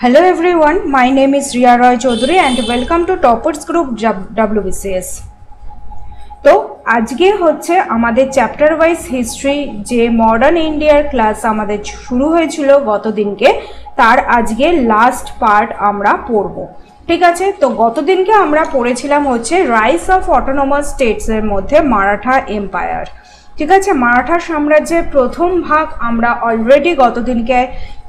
Hello everyone, my name is Riya Roy Chaudhary and welcome to Toppers Group WBCS. तो আজকে হচ্ছে আমাদের chapter wise history যে modern ইন্ডিয়ার ক্লাস আমাদের শুরু হয়েছিল গতদিনকে তার আজকে লাস্ট পার্ট আমরা পড়ব। ঠিক আছে, তো গতদিনকে আমরা পড়েছিলাম হচ্ছে রাইস অফ অটোনোমাস স্টেটসের মধ্যে মারাঠা এম্পায়ার। ঠিক আছে, মারাঠা সাম্রাজ্যের প্রথম ভাগ আমরা অলরেডি গতদিনকে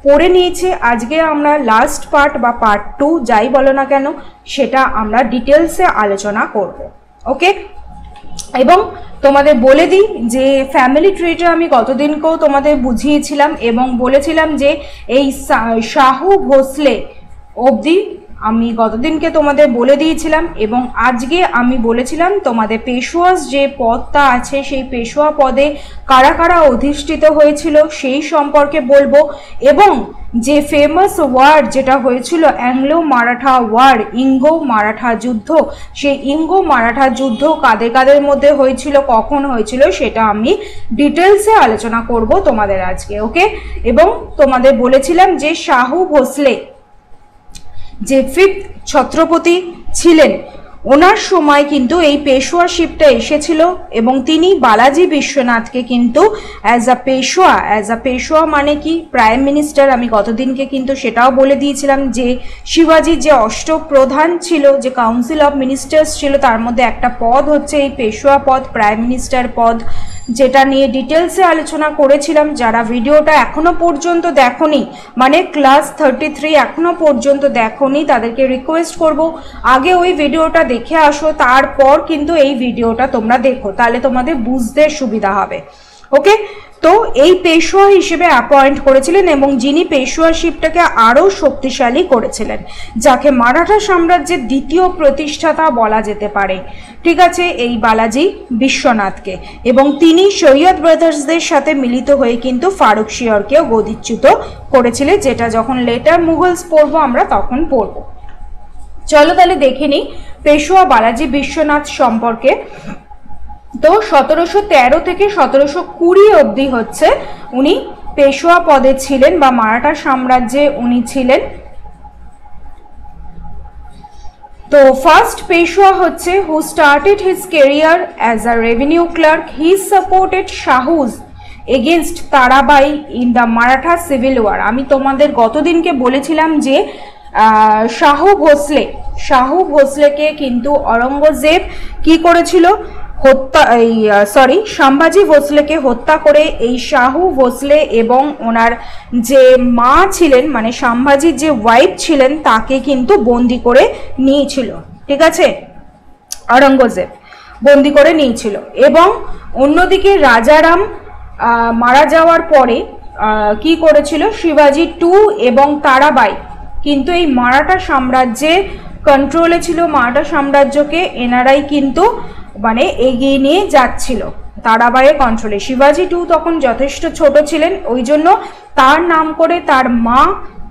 পড়ে নিয়েছি। আজকে আমরা লাস্ট পার্ট বা পার্ট 2 যাই বলো না কেন সেটা আমরা ডিটেলসে আলোচনা করব। ওকে, এবং তোমাদের বলে দিই যে ফ্যামিলি ট্রিটা আমি গতদিনকেও তোমাদের বুঝিয়েছিলাম এবং বলেছিলাম যে এই শাহু ভোসলে অবধি আমি গতদিনকে তোমাদের বলে দিয়েছিলাম এবং আজকে আমি বলেছিলাম তোমাদের পেশোয়াস যে পদটা আছে সেই পেশোয়া পদে কারা কারা অধিষ্ঠিত হয়েছিল সেই সম্পর্কে বলবো এবং যে ফেমাস ওয়ার যেটা হয়েছিল অ্যাংলো মারাঠা ওয়ার, ইঙ্গো মারাঠা যুদ্ধ, সেই ইঙ্গো মারাঠা যুদ্ধ কাদের কাদের মধ্যে হয়েছিল, কখন হয়েছিল সেটা আমি ডিটেলসে আলোচনা করব তোমাদের আজকে। ওকে, এবং তোমাদের বলেছিলাম যে শাহু ভোসলে যে ফিফথ ছত্রপতি ছিলেন ওনার সময় কিন্তু এই পেশোয়াশিপটা এসেছিল এবং তিনি বালাজি বিশ্বনাথকে কিন্তু অ্যাজ আ পেশোয়া মানে কি প্রাইম মিনিস্টার, আমি গতদিনকে কিন্তু সেটাও বলে দিয়েছিলাম যে শিবাজির যে অষ্টপ্রধান ছিল, যে কাউন্সিল অফ মিনিস্টার্স ছিল তার মধ্যে একটা পদ হচ্ছে এই পেশোয়া পদ, প্রাইম মিনিস্টার পদ, যেটা নিয়ে ডিটেলসে আলোচনা করেছিলাম। যারা ভিডিওটা এখনো পর্যন্ত দেখোনি মানে ক্লাস 33 এখনো পর্যন্ত দেখোনি তাদেরকে রিকোয়েস্ট করব আগে ওই ভিডিওটা দেখে আসো, তারপর কিন্তু এই ভিডিওটা তোমরা দেখো, তাহলে তোমাদের বুঝতে সুবিধা হবে। ওকে, তো এই পেশোয়া হিসেবে অ্যাপয়েন্ট করেছিলেন এবং যিনি পেশোয়াশিপটাকে আরও শক্তিশালী করেছিলেন, যাকে মারাঠা সাম্রাজ্যের দ্বিতীয় প্রতিষ্ঠাতা বলা যেতে পারে। ঠিক আছে, এই বালাজি বিশ্বনাথকে, এবং তিনি সৈয়দ ব্রাদার্সদের সাথে মিলিত হয়ে কিন্তু ফারুক শিয়রকেও গদিচ্যুত করেছিলেন, যেটা যখন লেটার মুঘলস পড়বো আমরা তখন পড়ব। চলো তাহলে দেখে নিই পেশোয়া বালাজি বিশ্বনাথ সম্পর্কে। তো 1713 থেকে 1720 অবধি হচ্ছে উনি পেশোয়া পদে ছিলেন বা মারাঠা সাম্রাজ্যে উনি ছিলেন। তো ফার্স্ট পেশোয়া হচ্ছে who started his career as a revenue clerk, he supported Shahu's against Tarabai in the Maratha civil war. আমি তোমাদের গতদিনকে বলেছিলাম যে শাহু ভোসলেকে কিন্তু অরঙ্গজেব কি করেছিল, সম্ভাজি ভোসলেকে হত্যা করে এই শাহু ভোসলে এবং ওনার যে মা ছিলেন মানে সম্ভাজির যে ওয়াইফ ছিলেন তাকে কিন্তু বন্দি করে নিয়েছিল। ঠিক আছে, অরঙ্গজেব বন্দি করে নিয়েছিল। এবং অন্যদিকে রাজারাম মারা যাওয়ার পরে কি করেছিল, শিবাজি 2 এবং তারাবাই কিন্তু এই মারাঠা সাম্রাজ্যের কন্ট্রোলে ছিল, মারাঠা সাম্রাজ্যকে এনারাই কিন্তু মানে এগিয়ে নিয়ে যাচ্ছিল তারাবাইয়ের কন্ট্রোলে। শিবাজি 2 তখন যথেষ্ট ছোট ছিলেন, ওই জন্য তার নাম করে তার মা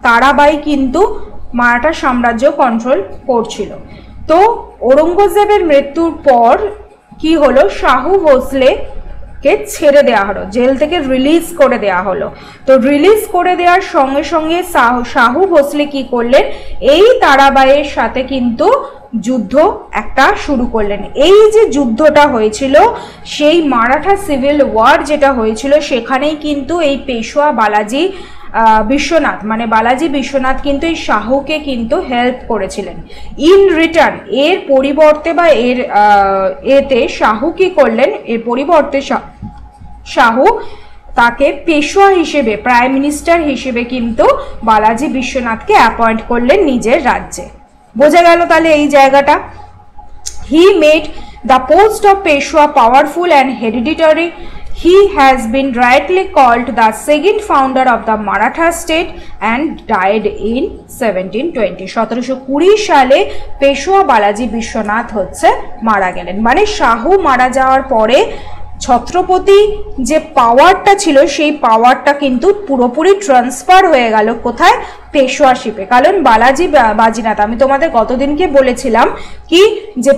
তারাবাই কিন্তু মারাঠা সাম্রাজ্য কন্ট্রোল করছিল। তো ঔরঙ্গজেবের মৃত্যুর পর কি হলো, শাহু ভোসলে কে ছেড়ে দেওয়া হলো, জেল থেকে রিলিজ করে দেওয়া হলো। তো রিলিজ করে দেওয়ার সঙ্গে সঙ্গে শাহু ভোসলে কি করলেন, এই তারাবাইয়ের সাথে কিন্তু যুদ্ধ একটা শুরু করলেন। এই যে যুদ্ধটা হয়েছিল সেই মারাঠা সিভিল ওয়ার যেটা হয়েছিল সেখানেই কিন্তু এই পেশোয়া বালাজি বিশ্বনাথ মানে বালাজি বিশ্বনাথ কিন্তু এই শাহুকে কিন্তু হেল্প করেছিলেন। ইন রিটার্ন এর পরিবর্তে বা এতে শাহু কি করলেন, এর পরিবর্তে শাহু তাকে পেশোয়া হিসেবে প্রাইম মিনিস্টার হিসেবে কিন্তু বালাজি বিশ্বনাথকে অ্যাপয়েন্ট করলেন নিজের রাজ্যে। বোঝা গেল তাহলে এই জায়গাটা। He made the post of Peshwa powerful and hereditary. He has been rightly called the second founder of the Maratha state and died in 1720. 1720 সালে পেশোয়া বালাজি বিশ্বনাথ হচ্ছে মারা গেলেন। মানে শাহু মারা যাওয়ার পরে ছত্রপতি যে পাওয়ারটা ছিল সেই পাওয়ারটা কিন্তু পুরোপুরি ট্রান্সফার হয়ে গেল কোথায়, পেশোয়াশিপে। কারণ বালাজি বাজিনাথ আমি তোমাদের গতদিনকে বলেছিলাম কি যে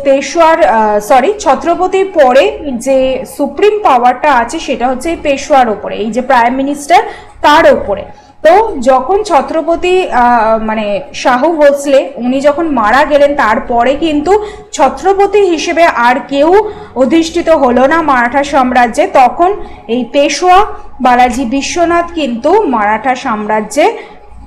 ছত্রপতির পরে যে সুপ্রিম পাওয়ারটা আছে সেটা হচ্ছে এই পেশোয়ার ওপরে, এই যে প্রাইম মিনিস্টার তার ওপরে। তো যখন ছত্রপতি মানে শাহু ভোসলে উনি যখন মারা গেলেন, তারপরে কিন্তু ছত্রপতি হিসেবে আর কেউ অধিষ্ঠিত হলো না মারাঠা সাম্রাজ্যে। তখন এই পেশোয়া বালাজি বিশ্বনাথ কিন্তু মারাঠা সাম্রাজ্যে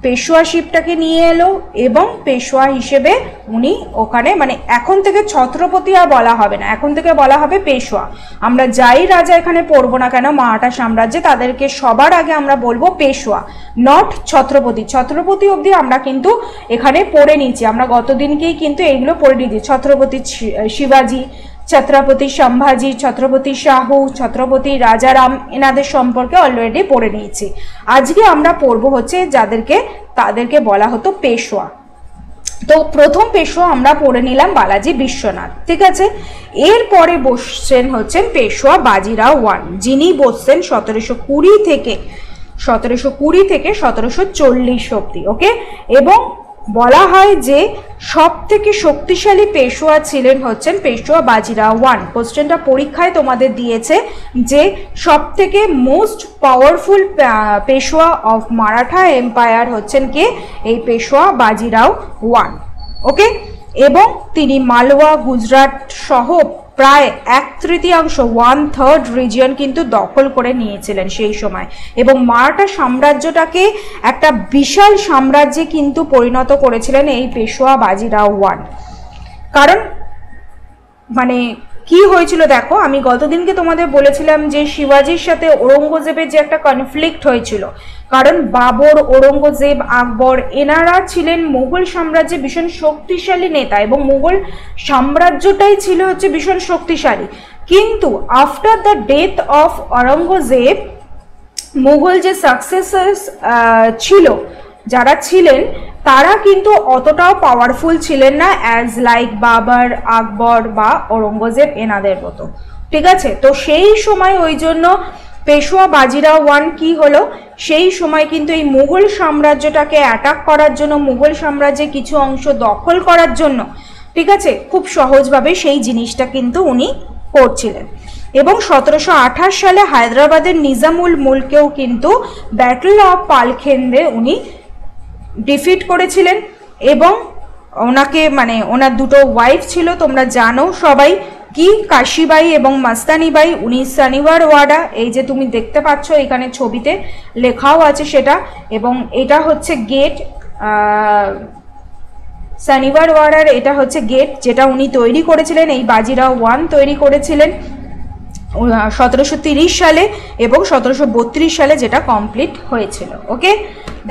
পেশোয়াশিপটাকে নিয়ে এলো এবং পেশোয়া হিসেবে উনি ওখানে, মানে এখন থেকে ছত্রপতি আর বলা হবে না, এখন থেকে বলা হবে পেশোয়া। আমরা যাই রাজা এখানে পড়বো না কেন মারাঠা সাম্রাজ্যে, তাদেরকে সবার আগে আমরা বলবো পেশোয়া, নট ছত্রপতি। ছত্রপতি অবধি আমরা কিন্তু এখানে পড়ে নিচ্ছি, আমরা গতদিনকেই কিন্তু এইগুলো পড়ে নিচ্ছি। ছত্রপতি শিবাজি, ছত্রপতি সম্ভাজি, ছত্রপতি শাহু, ছত্রপতি রাজারাম, এনাদের সম্পর্কে অলরেডি পড়ে নিয়েছি। আজকে আমরা পড়বো হচ্ছে তাদেরকে বলা হতো পেশোয়া। তো প্রথম পেশোয়া আমরা পড়ে নিলাম বালাজি বিশ্বনাথ, ঠিক আছে। এরপরে বসছেন হচ্ছেন পেশোয়া বাজিরাও ওয়ান, যিনি বসছেন 1720 থেকে 1740 অব্দি, ওকে। এবং বলা হয় যে সব থেকে শক্তিশালী পেশোয়া ছিলেন হচ্ছেন পেশোয়া বাজিরাও ওয়ান। কোশ্চেনটা পরীক্ষায় তোমাদের দিয়েছে যে সব থেকে most powerful Peshwa of Maratha empire হচ্ছেন কে? এই পেশোয়া বাজিরাও ওয়ান, ওকে। এবং তিনি মালওয়া, গুজরাট সহ প্রায় 1/3 1/3 রিজিয়ন কিন্তু দখল করে নিয়েছিলেন সেই সময়, এবং মারাঠা সাম্রাজ্যটাকে একটা বিশাল সাম্রাজ্যে কিন্তু পরিণত করেছিলেন এই পেশোয়া বাজিরাও ওয়ান। কারণ মানে কি হয়েছিল দেখো, আমি গতদিনকে তোমাদের বলেছিলাম যে শিবাজির সাথে ঔরঙ্গজেবের যে একটা কনফ্লিক্ট হয়েছিল, কারণ বাবর, ঔরঙ্গজেব, আকবর এনারা ছিলেন মুঘল সাম্রাজ্যে ভীষণ শক্তিশালী নেতা এবং মুঘল সাম্রাজ্যটাই ছিল হচ্ছে ভীষণ শক্তিশালী। কিন্তু after the death of Aurangzeb, Mughal যে সাকসেসার্স ছিল, যারা ছিলেন তারা কিন্তু অতটাও পাওয়ারফুল ছিলেন না অ্যাজ লাইক বাবর, আকবর বা ঔরঙ্গজেব এনাদের মতো, ঠিক আছে। তো সেই সময় ওই জন্য পেশোয়া বাজিরাও ওয়ান কি হলো, সেই সময় কিন্তু এই মুঘল সাম্রাজ্যটাকে অ্যাটাক করার জন্য, মুঘল সাম্রাজ্যের কিছু অংশ দখল করার জন্য, ঠিক আছে, খুব সহজভাবে সেই জিনিসটা কিন্তু উনি করছিলেন। এবং 1728 সালে হায়দ্রাবাদের নিজামুল মুলকেও কিন্তু ব্যাটল অফ পালখেন্দে উনি ডিফিট করেছিলেন। এবং ওনাকে, মানে ওনার দুটো ওয়াইফ ছিল, তোমরা জানো সবাই, কি কাশিবাই এবং মাস্তানিবাই। উনি শনিবার ওয়াডা, এই যে তুমি দেখতে পাচ্ছ এখানে ছবিতে লেখাও আছে সেটা, এবং এটা হচ্ছে গেট, শনিবার ওয়াডার এটা হচ্ছে গেট যেটা উনি তৈরি করেছিলেন, এই বাজিরাও ওয়ান তৈরি করেছিলেন 1730 সালে এবং 1732 সালে যেটা কমপ্লিট হয়েছিল, ওকে।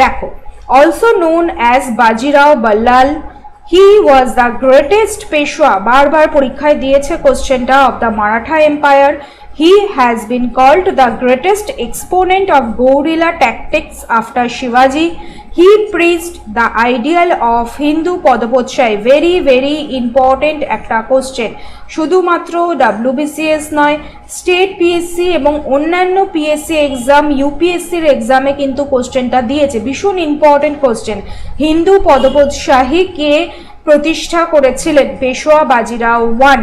দেখো, also known as Bajirao Ballal, he was the greatest Peshwa, বারবার পরীক্ষায় দিয়েছে কোশ্চেনটা, of the Maratha Empire. He has been called the greatest exponent of guerrilla tactics after Shivaji. He preached the ideal of Hindu পদপোৎসাই। Very very important একটা question, শুধুমাত্র WBCS নয়, state PSC এবং অন্যান্য পিএসসি এক্সাম, ইউপিএসসির এক্সামে কিন্তু কোশ্চেনটা দিয়েছে, ভীষণ ইম্পর্টেন্ট কোশ্চেন। হিন্দু পদপোৎসাহী কে প্রতিষ্ঠা করেছিলেন? পেশোয়া বাজিরাও ওয়ান,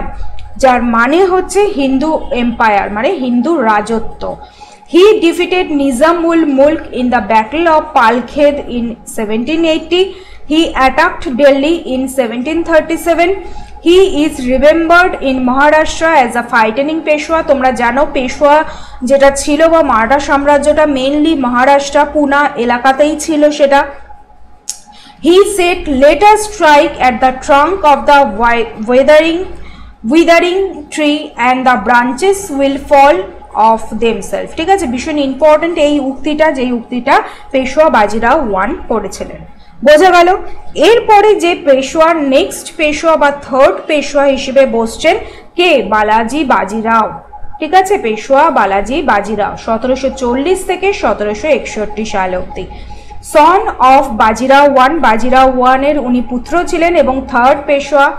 যার মানে হচ্ছে হিন্দু এম্পায়ার, মানে হিন্দু রাজত্ব। He defeated Nizamul Mulk in the Battle of Palkhed in 1780. He attacked Delhi in 1737. He is remembered in Maharashtra as a fighting Peshwa. তোমরা জানো পেশোয়া যেটা ছিল বা মারাঠা সাম্রাজ্যটা মেইনলি মহারাষ্ট্র, পুনা এলাকাতেই ছিল সেটা। He said, "Let us strike at the trunk of the withering tree and the branches will fall off themselves", ঠিক আছে। ভীষণ ইম্পর্টেন্ট এই উক্তিটা, যেই উক্তিটা পেশোয়া বাজিরাও ওয়ান করেছিলেন, বোঝা গেল। এরপরে যে পেশোয়ার নেক্সট পেশোয়া বা থার্ড পেশোয়া হিসেবে বসছেন কে? বালাজি বাজিরাও, ঠিক আছে। পেশোয়া বালাজি বাজিরাও 1740 থেকে 1761 সাল অব্দি। Son of Bajirao one, Bajirao ওয়ানের উনি পুত্র ছিলেন এবং third Peshwa.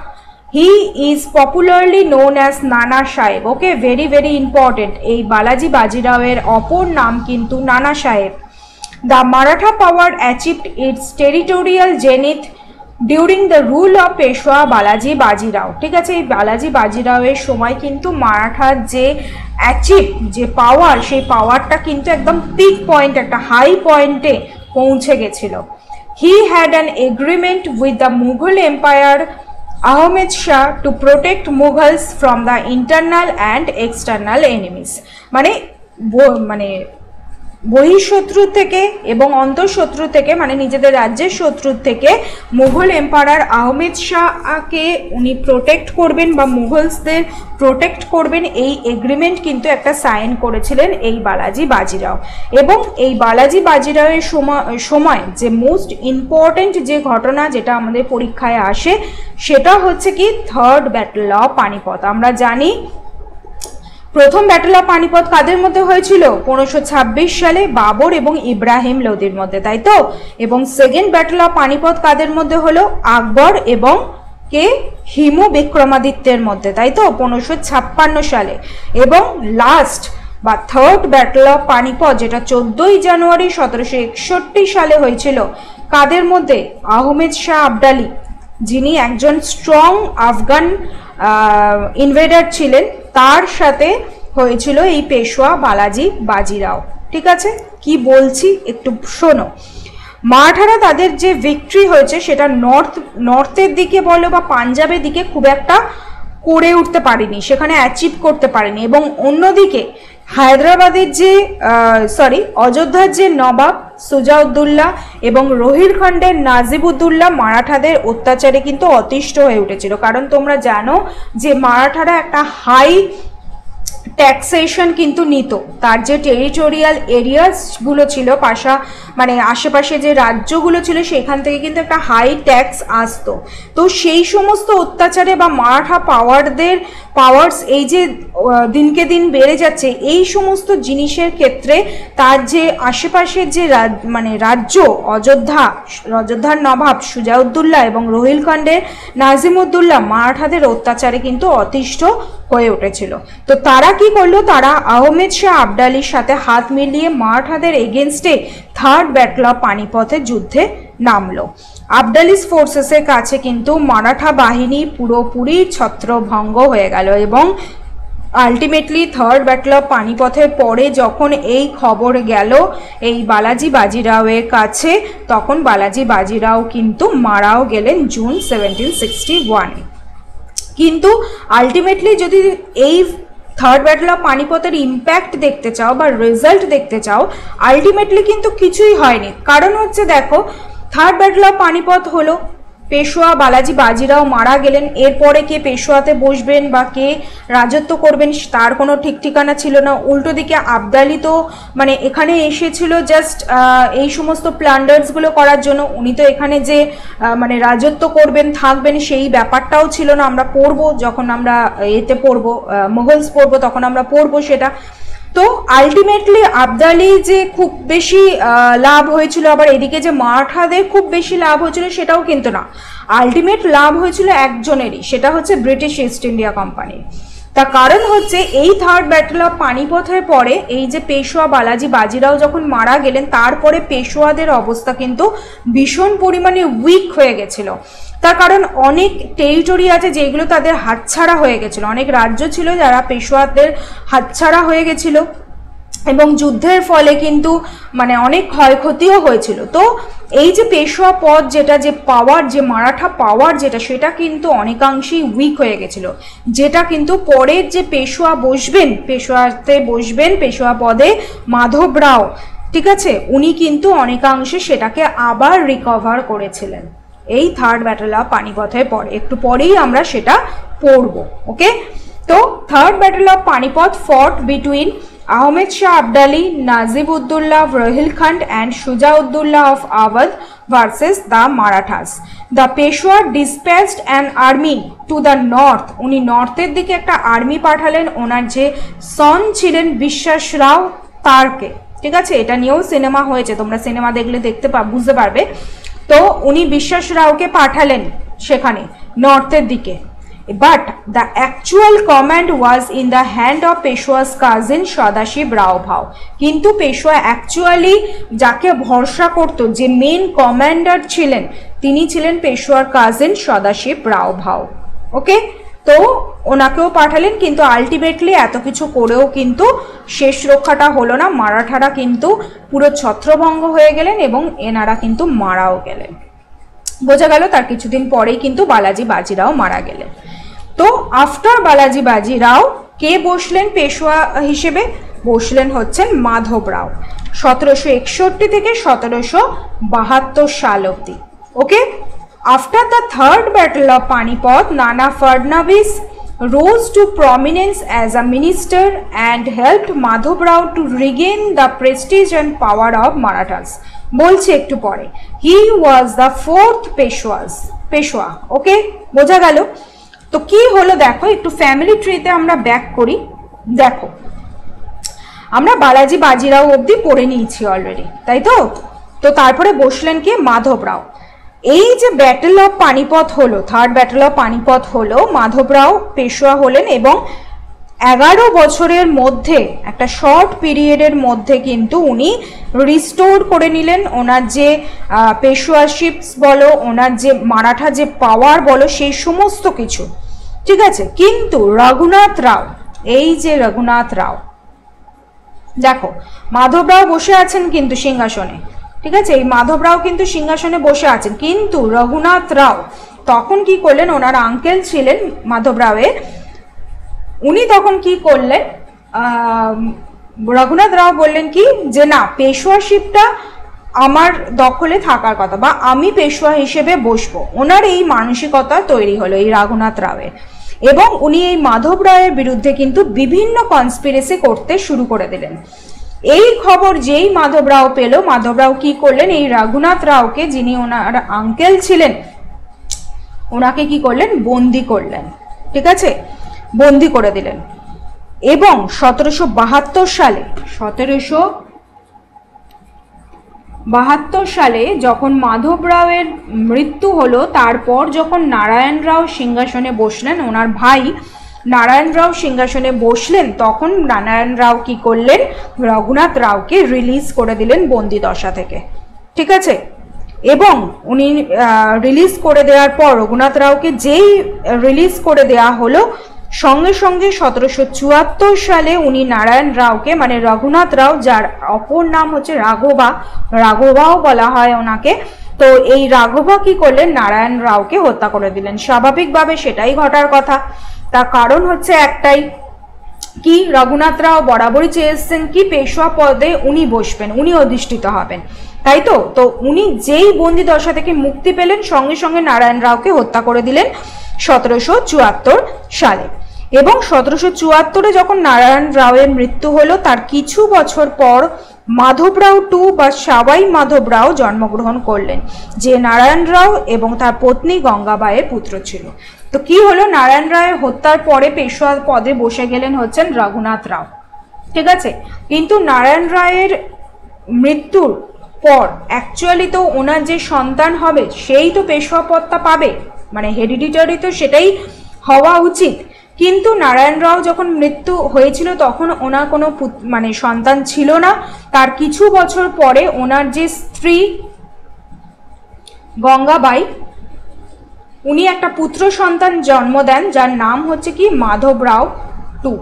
He is popularly known as Nana Saheb, okay, very very important. এই বালাজি বাজিরাওয়ের অপর নাম কিন্তু নানা সাহেব। The Maratha power achieved its territorial zenith during the rule of Peshwa Balaji Bajirao, ঠিক আছে। এই বালাজি বাজিরাওয়ের সময় কিন্তু মারাঠার যে যে পাওয়ার, সেই পাওয়ারটা কিন্তু একদম পিক পয়েন্ট, একটা হাই পয়েন্টে পৌঁছে গেছিল। He had an agreement with the Mughal empire Ahmed Shah to protect Mughals from the internal and external enemies. মানে বহিঃশত্রু থেকে এবং অন্তঃশত্রু থেকে, মানে নিজেদের রাজ্যের শত্রুর থেকে মুঘল এম্পায়ার আহমেদ শাহকে উনি প্রোটেক্ট করবেন বা মুঘলসদের প্রোটেক্ট করবেন, এই এগ্রিমেন্ট কিন্তু একটা সাইন করেছিলেন এই বালাজি বাজিরাও। এবং এই বালাজি বাজিরাওয়ের সময় যে মোস্ট ইম্পর্টেন্ট যে ঘটনা যেটা আমাদের পরীক্ষায় আসে সেটা হচ্ছে কি থার্ড ব্যাটল অফ পানিপথ। আমরা জানি প্রথম ব্যাটল অফ পানিপথ কাদের মধ্যে হয়েছিল? 1526 সালে বাবর এবং ইব্রাহিম লোদির মধ্যে, তাই তো? এবং সেকেন্ড ব্যাটল অফ পানিপথ কাদের মধ্যে হলো? আকবর এবং কে? হিমু বিক্রমাদিত্যের মধ্যে, তাই তো? 1556 সালে। এবং লাস্ট বা থার্ড ব্যাটল অফ পানিপথ যেটা 14ই জানুয়ারি 1761 সালে হয়েছিল কাদের মধ্যে? আহমেদ শাহ আবদালি, যিনি একজন স্ট্রং আফগান ইনভেডার ছিলেন, তার সাথে হয়েছিল এই পেশোয়া বালাজি বাজিরাও। ঠিক আছে, কি বলছি একটু শোনো। মারাঠারা তাদের যে ভিক্টরি হয়েছে সেটা নর্থের দিকে বলো বা পাঞ্জাবের দিকে খুব একটা করে উঠতে পারেনি, সেখানে অ্যাচিভ করতে পারেনি। এবং অন্যদিকে হায়দ্রাবাদের যে অযোধ্যার যে নবাব সুজাউদ্দৌলা এবং রোহিলখণ্ডের নাজিবউদ্দৌলা মারাঠাদের অত্যাচারে কিন্তু অতিষ্ঠ হয়ে উঠেছিল। কারণ তোমরা জানো যে মারাঠারা একটা হাই ট্যাক্সেশন কিন্তু নিত, তার যে টেরিটোরিয়াল এরিয়াসগুলো ছিল আশেপাশে যে রাজ্যগুলো ছিল সেখান থেকে কিন্তু একটা হাই ট্যাক্স আসতো। তো সেই সমস্ত অত্যাচারে বা মারাঠা পাওয়ার্স এই যে দিনকে দিন বেড়ে যাচ্ছে, এই সমস্ত জিনিসের ক্ষেত্রে তার যে আশেপাশের যে রাজ্য অযোধ্যার নবাব সুজাউদ্দৌলা এবং রোহিলখণ্ডের নাজিমউদ্দৌলা মারাঠাদের অত্যাচারে কিন্তু অতিষ্ঠ হয়ে উঠেছিল। তো তারা কি করলো? তারা আহমেদ শাহ আবদালির সাথে হাত মিলিয়ে মারাঠাদের এগেনস্টে থার্ড ব্যাটল অফ পানিপথের যুদ্ধে নামলো। আবদালিস ফোর্সেসের কাছে কিন্তু মারাঠা বাহিনী পুরোপুরি ছত্রভঙ্গ হয়ে গেল এবং আলটিমেটলি থার্ড ব্যাটল অফ পানিপথের পরে যখন এই খবর গেল এই বালাজি বাজিরাওয়ের কাছে, তখন বালাজি বাজিরাও কিন্তু মারাও গেলেন জুন 1761। কিন্তু আলটিমেটলি যদি এই থার্ড ব্যাটল অফ পানিপথের ইম্প্যাক্ট দেখতে চাও বা রেজাল্ট দেখতে চাও, আলটিমেটলি কিন্তু কিছুই হয়নি। কারণ হচ্ছে দেখো, থার্ড ব্যাটল অফ পানিপথ হলো পেশোয়া বালাজি বাজিরাও মারা গেলেন, এরপরে কে পেশোয়াতে বসবেন বা কে রাজত্ব করবেন তার কোনো ঠিক ঠিকানা ছিল না। উল্টো দিকে আবদালি তো এখানে এসেছিল জাস্ট এই সমস্ত প্ল্যান্ডার্সগুলো করার জন্য, উনি তো এখানে যে রাজত্ব করবেন থাকবেন সেই ব্যাপারটাও ছিল না। আমরা পড়বো, যখন আমরা এতে পড়বো মোগলস পড়বো তখন আমরা পড়বো সেটা। তো আলটিমেটলি আবদালি যে খুব বেশি লাভ হয়েছিল, আবার এদিকে যে মারাঠাদের খুব বেশি লাভ হয়েছিল সেটাও কিন্তু না। আলটিমেট লাভ হয়েছিল একজনেরই, সেটা হচ্ছে ব্রিটিশ ইস্ট ইন্ডিয়া কোম্পানি। তার কারণ হচ্ছে এই থার্ড ব্যাটল অফ পানিপথের পরে এই যে পেশোয়া বালাজি বাজিরাও যখন মারা গেলেন, তারপরে পেশোয়াদের অবস্থা কিন্তু ভীষণ পরিমাণে উইক হয়ে গেছিল। তার কারণ অনেক টেরিটরি আছে যেগুলো তাদের হাতছাড়া হয়ে গেছিলো, অনেক রাজ্য ছিল যারা পেশোয়াদের হাতছাড়া হয়ে গেছিল এবং যুদ্ধের ফলে কিন্তু অনেক ক্ষয়ক্ষতিও হয়েছিল। তো এই যে পেশোয়া পদ যেটা, যে পাওয়ার, যে মারাঠা পাওয়ার যেটা, সেটা কিন্তু অনেকাংশেই উইক হয়ে গেছিল, যেটা কিন্তু পরের যে পেশোয়াতে বসবেন পেশোয়া পদে মাধব রাও, ঠিক আছে, উনি কিন্তু অনেকাংশে সেটাকে আবার রিকভার করেছিলেন এই থার্ড ব্যাটল অফ পানিপথের পরে। একটু পরেই আমরা সেটা পড়ব। ওকে, তো থার্ড ব্যাটল অফ পানিপথ ফট between Ahmed Shah Abdali, Nazib-ud-Dawla of Rohilkhand and Shujauddaulah of Awadh versus the Marathas. The Peshwa dispatched an army to the north. উনি নর্থের দিকে একটা আর্মি পাঠালেন ওনার যে সন ছিলেন বিশ্বাস রাও তারকে। ঠিক আছে, এটা নিয়েও সিনেমা হয়েছে, তোমরা সিনেমা দেখলে বুঝতে পারবে। তো উনি বিশ্বাস রাওকে পাঠালেন সেখানে নর্থের দিকে। But the actual command was in the hand of Peshwa's cousin Sadashiv Rao Bhau. কিন্তু পেশোয়া অ্যাকচুয়ালি যাকে ভরসা করত, যে মেন কমান্ডার ছিলেন, তিনি ছিলেন পেশোয়ার কাজিন সদাশিব রাও ভাও। ওকে, তো ওনাকেও পাঠালেন, কিন্তু আলটিমেটলি এত কিছু করেও কিন্তু শেষ রক্ষাটা হলো না। মারাঠারা কিন্তু পুরো ছত্রভঙ্গ হয়ে গেলেন এবং এনারা কিন্তু মারাও গেলেন। বোঝা গেল তার কিছুদিন পরেই কিন্তু বালাজি বাজিরাও মারা গেলেন। তো আফটার বালাজি বাজিরাও কে বসলেন পেশোয়া হিসেবে? বসলেন হচ্ছেন মাধবরাও, 1761 থেকে 1772 সাল অবধি। Okay, after the third battle of Panipat, Nana Fadnavis rose to prominence as a minister and helped Madhav Rao to regain the prestige and power of Marathas. বলছি একটু পরে। He was the fourth Peshwa. ওকে, বোঝা গেল? তো কি হলো দেখো, একটু ফ্যামিলি ট্রিতে আমরা ব্যাক করি। দেখো, আমরা বালাজি বাজিরাও অবধি পড়ে নিয়েছি অলরেডি, তাই তো? তো তারপরে বসলেন কি? মাধবরাও। এই যে ব্যাটল অফ পানিপথ হলো, থার্ড ব্যাটল অফ পানিপথ হলো, মাধবরাও পেশোয়া হলেন এবং 11 বছরের মধ্যে, একটা শর্ট পিরিয়ডের মধ্যে কিন্তু উনি রিস্টোর করে নিলেন ওনার যে পেশোয়াশিপস বলো, ওনার যে মারাঠা যে পাওয়ার বলো, সেই সমস্ত কিছু। ঠিক আছে, কিন্তু রঘুনাথ রাও, এই যে রঘুনাথ রাও, দেখো মাধবরাও বসে আছেন কিন্তু সিংহাসনে। ঠিক আছে, এই মাধবরাও কিন্তু সিংহাসনে বসে আছেন, কিন্তু রঘুনাথ রাও তখন কি করলেন? ওনার আঙ্কেল ছিলেন মাধবরাওয়ের, উনি তখন কি করলেন? রঘুনাথ রাও বললেন কি যে না, পেশোয়াশিপটা আমার দখলে থাকার কথা, বা আমি পেশোয়া হিসেবে বসবো। ওনার এই মানসিকতা তৈরি হলো এই রঘুনাথ রাওয়ের, এবং উনি এই মাধব রায়ের বিরুদ্ধে কিন্তু বিভিন্ন কনস্পিরেসি করতে শুরু করে দিলেন। এই খবর যেই মাধব রাও পেল, মাধব রাও কি করলেন? এই রঘুনাথ রাওকে, যিনি ওনার আঙ্কেল ছিলেন, ওনাকে কি করলেন? বন্দি করলেন। ঠিক আছে, বন্দি করে দিলেন। এবং 1772 সালে যখন মাধব রাওয়ের মৃত্যু হলো, তারপর যখন নারায়ণ রাও সিংহাসনে বসলেন, ওনার ভাই নারায়ণ রাও সিংহাসনে বসলেন, তখন নারায়ণ রাও কি করলেন? রঘুনাথ রাওকে রিলিজ করে দিলেন বন্দি দশা থেকে। ঠিক আছে, এবং উনি রিলিজ করে দেওয়ার পর, রঘুনাথ রাওকে যেই রিলিজ করে দেওয়া হলো, সঙ্গে সঙ্গে 1774 সালে উনি নারায়ণ রাওকে, মানে রঘুনাথ রাও, যার অপর নাম হচ্ছে রাঘবাও বলা হয় ওনাকে, তো এই রাঘবা কি করলেন? নারায়ণ রাওকে হত্যা করে দিলেন। স্বাভাবিকভাবে সেটাই ঘটার কথা, তার কারণ হচ্ছে একটাই, কি রঘুনাথ রাও বরাবরই চেয়েছেন কি পেশোয়া পদে উনি বসবেন, উনি অধিষ্ঠিত হবেন, তাই তো? তো উনি যেই বন্দি দশা থেকে মুক্তি পেলেন, সঙ্গে সঙ্গে নারায়ণ রাওকে হত্যা করে দিলেন 1774 সালে। এবং 1774-এ যখন নারায়ণ রাওয়ের মৃত্যু হলো, তার কিছু বছর পর মাধবরাও টু বা সাবাই মাধবরাও জন্মগ্রহণ করলেন, যে নারায়ণ রাও এবং তার পত্নী গঙ্গাবাইয়ের পুত্র ছিল। তো কি হলো? নারায়ণ রায়ের হত্যার পরে পেশোয়া পদে বসে গেলেন হচ্ছেন রঘুনাথ রাও। ঠিক আছে, কিন্তু নারায়ণ রায়ের মৃত্যুর পর অ্যাকচুয়ালি তো ওনার যে সন্তান হবে সেই তো পেশোয়া পদটা পাবে, মানে হেরিডিটারি তো সেটাই হওয়া উচিত। কিন্তু নারায়ণ রাও যখন মৃত্যু হয়েছিল তখন ওনার কোনো মানে সন্তান ছিল না। তার কিছু বছর পরে ওনার যে স্ত্রী গঙ্গাবাই, উনি একটা পুত্র সন্তান জন্ম দেন, যার নাম হচ্ছে কি মাধবরাও টু।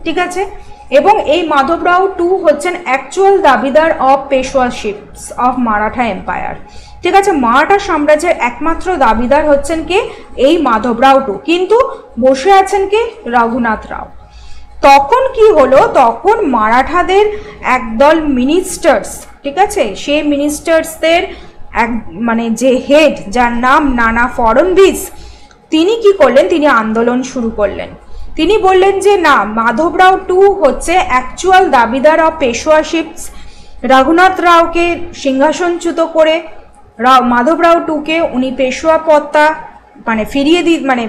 ঠিক আছে, এবং এই মাধবরাও টু হচ্ছেন অ্যাকচুয়াল দাবিদার অফ পেশোয়াশিপস অফ মারাঠা এম্পায়ার। ঠিক আছে, মারাঠা সাম্রাজ্যের একমাত্র দাবিদার হচ্ছেন কে? এই মাধবরাও টু। কিন্তু বসে আছেন কে? রঘুনাথ রাও। তখন কি হলো? তখন মারাঠাদের একদল মিনিস্টার্স, ঠিক আছে, সেই মিনিস্টার্সদের এক মানে যে হেড, যার নাম নানা ফড়নবিস, তিনি কি করলেন? তিনি আন্দোলন শুরু করলেন। তিনি বললেন যে না, মাধবরাও টু হচ্ছে অ্যাকচুয়াল দাবিদার অফ পেশোয়াশিপস। রঘুনাথ রাওকে সিংহাসনচ্যুত করে মাধবরাও টুকে উনি পেশোয়া পদটা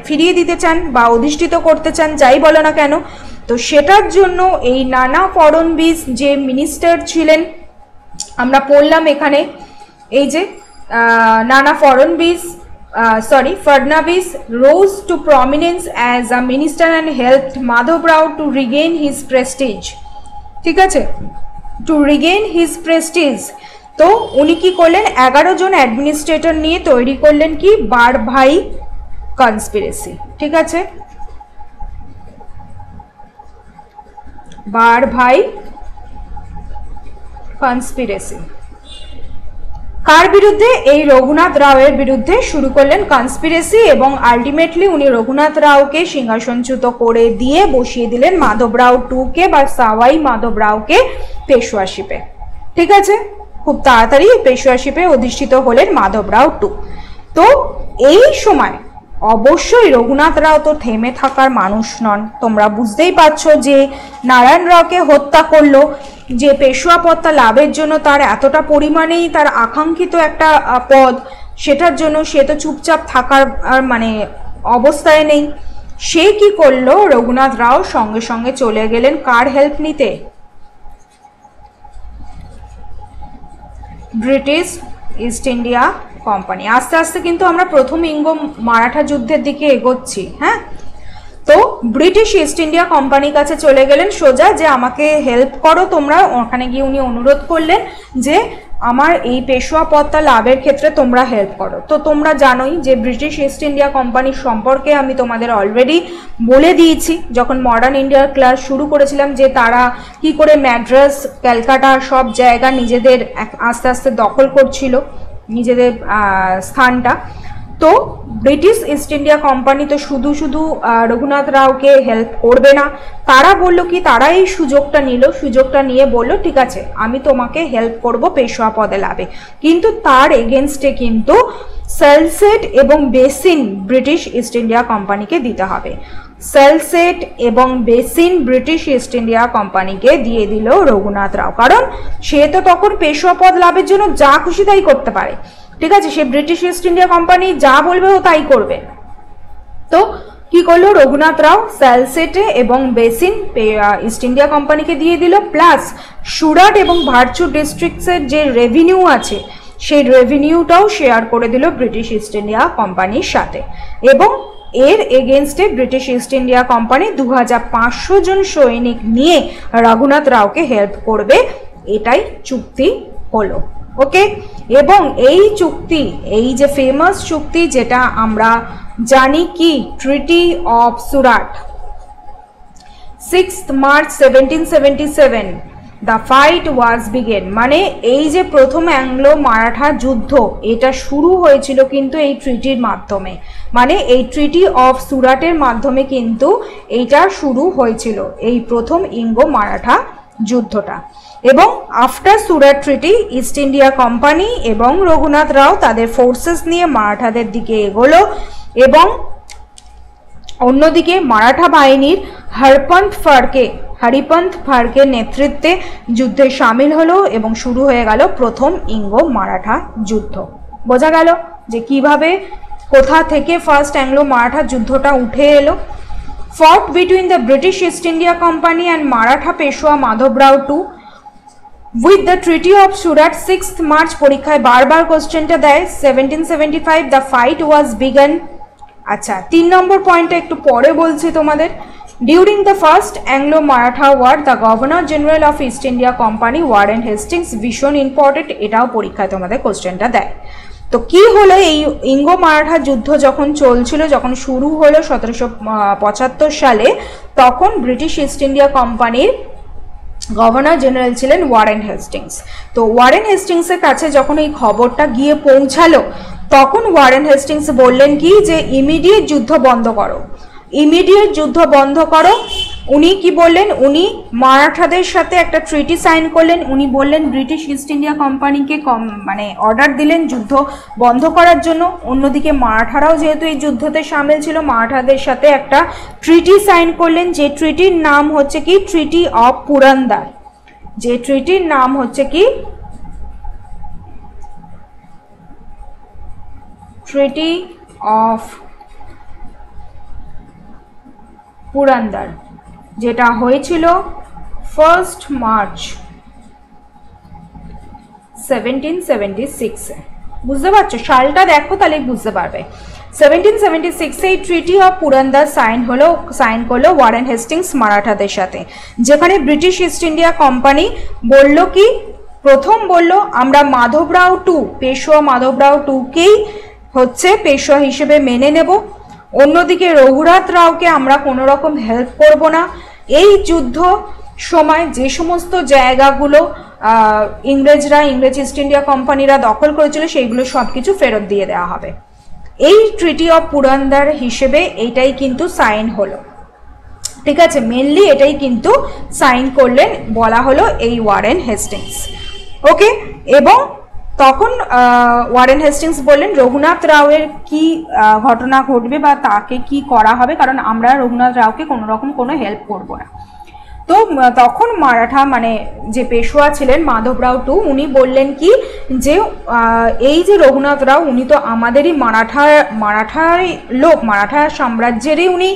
ফিরিয়ে দিতে চান বা অধিষ্ঠিত করতে চান, যাই বলো না কেন। তো সেটার জন্য এই নানা ফড়নবিস যে মিনিস্টার ছিলেন, আমরা পড়লাম এখানে, এই যে নানা Fadnavis rose to prominence as a minister and helped Madhav Rao to regain his prestige. ঠিক আছে, to regain his prestige। তো উনি কি করলেন? 11 জন অ্যাডমিনিস্ট্রেটর নিয়ে তৈরি করলেন কি বারভাই কনস্পিরেসি। ঠিক আছে, বারভাই কনস্পিরেসি। কার বিরুদ্ধে? এই রঘুনাথ রাওয়ের বিরুদ্ধে শুরু করলেন কনস্পিরেসি, এবং আলটিমেটলি উনি রঘুনাথ রাওকে সিংহাসনচ্যুত করে দিয়ে বসিয়ে দিলেন মাধবরাও টুকে বা সাওয়াই মাধবরাওকে পেশওয়াশিপে। ঠিক আছে, খুব তাড়াতাড়ি পেশওয়াশিপে অধিষ্ঠিত হলেন মাধবরাও টু। তো এই সময় অবশ্যই রঘুনাথ রাও তো থেমে থাকার মানুষ নন। তোমরা বুঝতেই পারছো যে নারায়ণ রাওকে হত্যা করলো, যে পেশোয়া পদটা লাভের জন্য তার এতটা পরিমাণেই তার আকাঙ্ক্ষিত একটা পদ, সেটার জন্য সে তো চুপচাপ থাকার মানে অবস্থায় নেই। সে কি করলো? রঘুনাথ রাও সঙ্গে সঙ্গে চলে গেলেন কার হেল্প নিতে? British East India company. আস্তে আস্তে কিন্তু আমরা প্রথম ইঙ্গো মারাঠা যুদ্ধের দিকে এগোচ্ছি। হ্যাঁ, তো ব্রিটিশ ইস্ট ইন্ডিয়া কোম্পানির কাছে চলে গেলেন সোজা, যে আমাকে হেল্প করো তোমরা। ওখানে গিয়ে উনি অনুরোধ করলেন যে আমার এই পেশোয়া পদটা লাভের ক্ষেত্রে তোমরা হেল্প করো। তো তোমরা জানোই যে ব্রিটিশ ইস্ট ইন্ডিয়া কোম্পানির সম্পর্কে আমি তোমাদের অলরেডি বলে দিয়েছি যখন মডার্ন ইন্ডিয়ার ক্লাস শুরু করেছিলাম, যে তারা কি করে ম্যাড্রাস, ক্যালকাটা সব জায়গা নিজেদের আস্তে আস্তে দখল করছিল, নিজেদের স্থানটা। তো ব্রিটিশ ইস্ট ইন্ডিয়া কোম্পানি তো শুধু শুধু রঘুনাথ রাওকে হেল্প করবে না। তারা বলল কি, তারা এই সুযোগটা নিল, সুযোগটা নিয়ে বলল ঠিক আছে আমি তোমাকে হেল্প করব পেশোয়া পদে লাভে, কিন্তু তার এগেনস্টে কিন্তু সেলসেট এবং বেসিন ব্রিটিশ ইস্ট ইন্ডিয়া কোম্পানিকে দিতে হবে। সেলসেট এবং বেসিন ব্রিটিশ ইস্ট ইন্ডিয়া কোম্পানিকে দিয়ে দিল রঘুনাথ রাও, কারণ সে তো তখন পেশোয়া পদ লাভের জন্য যা খুশি তাই করতে পারে। ঠিক আছে, সে ব্রিটিশ ইস্ট ইন্ডিয়া কোম্পানি যা বলবে ও তাই করবে। তো কি করলো রঘুনাথ রাও? সেলসেটে এবং বেসিন ইস্ট ইন্ডিয়া কোম্পানিকে দিয়ে দিল, প্লাস সুরাট এবং ভারচুর ডিস্ট্রিক্টসের যে রেভিনিউ আছে সেই রেভিনিউটাও শেয়ার করে দিল ব্রিটিশ ইস্ট ইন্ডিয়া কোম্পানির সাথে। এবং এর এগেনস্টে ব্রিটিশ ইস্ট ইন্ডিয়া কোম্পানি 2500 জন সৈনিক নিয়ে রঘুনাথ রাওকে হেল্প করবে, এটাই চুক্তি হলো। ওকে, এবং এই চুক্তি, এই যে ফেমাস চুক্তি যেটা আমরা জানি কি treaty of Surat, 6 March 1777 the fight was began. মানে এই যে প্রথম অ্যাংলো মারাঠা যুদ্ধ, এটা শুরু হয়েছিল কিন্তু এই ট্রিটির মাধ্যমে, মানে এই ট্রিটি অফ সুরাটের মাধ্যমে কিন্তু এইটা শুরু হয়েছিল, এই প্রথম ইঙ্গো মারাঠা যুদ্ধটা। এবং আফটার সুরাট ট্রিটি ইস্ট ইন্ডিয়া কোম্পানি এবং রঘুনাথ রাও তাদের ফোর্সেস নিয়ে মারাঠাদের দিকে এগোলো, এবং অন্যদিকে মারাঠা বাহিনীর হরিপন্থ ফারকের নেতৃত্বে যুদ্ধে সামিল হলো এবং শুরু হয়ে গেল প্রথম ইঙ্গো মারাঠা যুদ্ধ। বোঝা গেল যে কিভাবে কোথা থেকে ফার্স্ট অ্যাংলো মারাঠা যুদ্ধটা উঠে এলো। Fought between the British East India Company and Maratha Peshwa Madhavrao two with the treaty of Surat 6th March. পরীক্ষায় বারবার কোশ্চেনটা দেয়। 1775 দ্য ফাইট ওয়াজ বিগান। আচ্ছা, 3 নম্বর পয়েন্টটা একটু পরে বলছি তোমাদের। During the first Anglo Maratha war the governor general of East India Company Warren Hastings, ভীষণ ইম্পর্টেন্ট, এটাও পরীক্ষায় তোমাদের কোশ্চেনটা দেয়। তো কি হলো, এই ইঙ্গো মারাঠা যুদ্ধ যখন চলছিল, যখন শুরু হলো 1775 সালে, তখন ব্রিটিশ ইস্ট ইন্ডিয়া কোম্পানির গভর্নর জেনারেল ছিলেন ওয়ারেন হেস্টিংস। তো ওয়ারেন হেস্টিংসের কাছে যখন এই খবরটা গিয়ে পৌঁছালো, তখন ওয়ারেন হেস্টিংস বললেন কি যে ইমিডিয়েট যুদ্ধ বন্ধ করো, ইমিডিয়েট যুদ্ধ বন্ধ করো। উনি কি বললেন, উনি মারাঠাদের সাথে একটা ট্রিটি সাইন করলেন। উনি বললেন ব্রিটিশ ইস্ট ইন্ডিয়া কোম্পানিকে মানে অর্ডার দিলেন যুদ্ধ বন্ধ করার জন্য। অন্যদিকে মারাঠারাও যেহেতু এই যুদ্ধতে সামিল ছিল, মারাঠাদের সাথে একটা ট্রিটি সাইন করলেন, যে ট্রিটির নাম হচ্ছে কি ট্রিটি অফ পুরন্দর, যে ট্রিটির নাম হচ্ছে কি ট্রিটি অফ পুরন্দর, যেটা হয়েছিল 1 মার্চ 1776। বুঝতে পারছো, সালটা দেখো তাহলে বুঝতে পারবে। 1776 এই ট্রিটি অফ পুরন্দর সাইন করলো ওয়ারেন হেস্টিংস মারাঠাদের সাথে, যেখানে ব্রিটিশ ইস্ট ইন্ডিয়া কোম্পানি বলল কি, প্রথম বলল আমরা মাধবরাও টু, পেশোয়া মাধবরাও টুকেই হচ্ছে পেশোয়া হিসেবে মেনে নেব। অন্যদিকে রঘুনাথ রাওকে আমরা কোনো রকম হেল্প করব না। এই যুদ্ধ সময় যে সমস্ত জায়গাগুলো ইংরেজরা, ইংরেজ ইস্ট ইন্ডিয়া কোম্পানিরা দখল করেছিল সেইগুলো সব কিছু ফেরত দিয়ে দেওয়া হবে। এই ট্রিটি অফ পুরন্দর হিসেবে এইটাই কিন্তু সাইন হলো, ঠিক আছে, মেনলি এটাই কিন্তু সাইন করলেন, বলা হলো এই ওয়ারেন হেস্টিংস। ওকে, এবং তখন ওয়ারেন হেস্টিংস বললেন রঘুনাথ রাওয়ের কি ঘটনা ঘটবে বা তাকে কি করা হবে, কারণ আমরা রঘুনাথ রাওকে কোনো রকম কোনো হেল্প করব না। তো তখন মারাঠা মানে যে পেশোয়া ছিলেন মাধবরাও টু, উনি বললেন কি যে এই যে রঘুনাথ রাও উনি তো আমাদেরই মারাঠার লোক, মারাঠা সাম্রাজ্যেরই উনি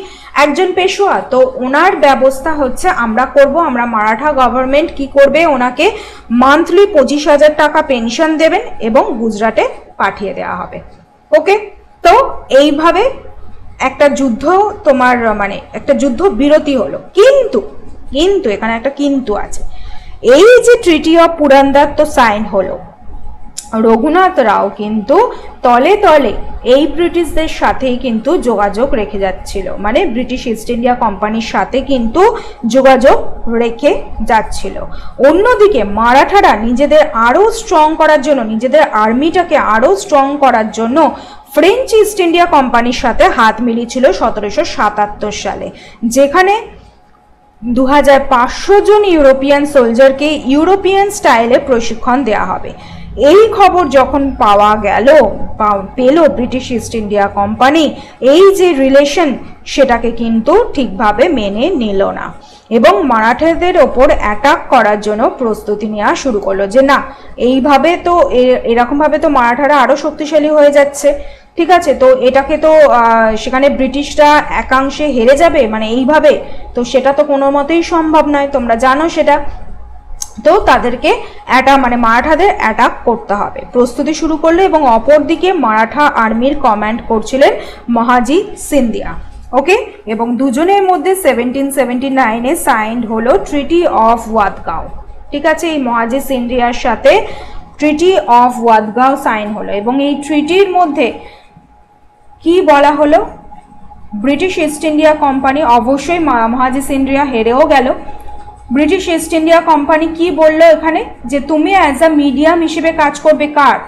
একজন পেশোয়া, তো ওনার ব্যবস্থা হচ্ছে আমরা করব, আমরা মারাঠা গভর্নমেন্ট কি করবে ওনাকে মান্থলি 25,000 টাকা পেনশন দেবেন এবং গুজরাটে পাঠিয়ে দেওয়া হবে। ওকে, তো এইভাবে একটা যুদ্ধ তোমার মানে একটা যুদ্ধ বিরতি হলো। কিন্তু এখানে একটা কিন্তু আছে, এই যে ট্রিটি অফ পুরন্দর তো সাইন হলো, রঘুনাথ রাও কিন্তু তলে তলে এই ব্রিটিশদের সাথেই কিন্তু যোগাযোগ রেখে যাচ্ছিল, মানে ব্রিটিশ ইস্ট ইন্ডিয়া কোম্পানির সাথে কিন্তু যোগাযোগ রেখে যাচ্ছিল। অন্যদিকে মারাঠারা নিজেদের আরও স্ট্রং করার জন্য, নিজেদের আর্মিটাকে আরও স্ট্রং করার জন্য ফ্রেঞ্চ ইস্ট ইন্ডিয়া কোম্পানির সাথে হাত মিলিয়েছিল 1777 সালে, যেখানে 2500 জন ইউরোপিয়ান সোলজারকে ইউরোপিয়ান স্টাইলে প্রশিক্ষণ দেওয়া হবে। এই খবর যখন পেল ব্রিটিশ ইস্ট ইন্ডিয়া কোম্পানি, এই যে রিলেশন সেটাকে কিন্তু ঠিকভাবে মেনে নিল না এবং মারাঠাদের ওপর অ্যাটাক করার জন্য প্রস্তুতি নেওয়া শুরু করলো, যে না এইভাবে তো এরকমভাবে তো মারাঠারা আরও শক্তিশালী হয়ে যাচ্ছে, ঠিক আছে, তো এটাকে তো সেখানে ব্রিটিশরা একাংশে হেরে যাবে মানে এইভাবে, তো সেটা তো কোনো মতেই সম্ভব নয়, তোমরা জানো সেটা। তো তাদেরকে মানে মারাঠাদের অ্যাটাক করতে হবে, প্রস্তুতি শুরু করলো এবং অপরদিকে মারাঠা আর্মির কমান্ড করছিলেন মহাজি সিন্ধিয়া। ওকে, এবং দুজনের মধ্যে 1779-এ সাইন্ড হলো ট্রিটি অফ ওয়াদগাঁও, ঠিক আছে, এই মহাজি সিন্ধিয়ার সাথে ট্রিটি অফ ওয়াদগাঁও সাইন হলো এবং এই ট্রিটির মধ্যে কি বলা হলো, ব্রিটিশ ইস্ট ইন্ডিয়া কোম্পানি অবশ্যই মহাজি সিন্ধিয়া হেরেও গেল। ব্রিটিশ ইস্ট ইন্ডিয়া কোম্পানি কি বললো এখানে, যে তুমি অ্যাজ আ মিডিয়াম হিসেবে কাজ করবে কার,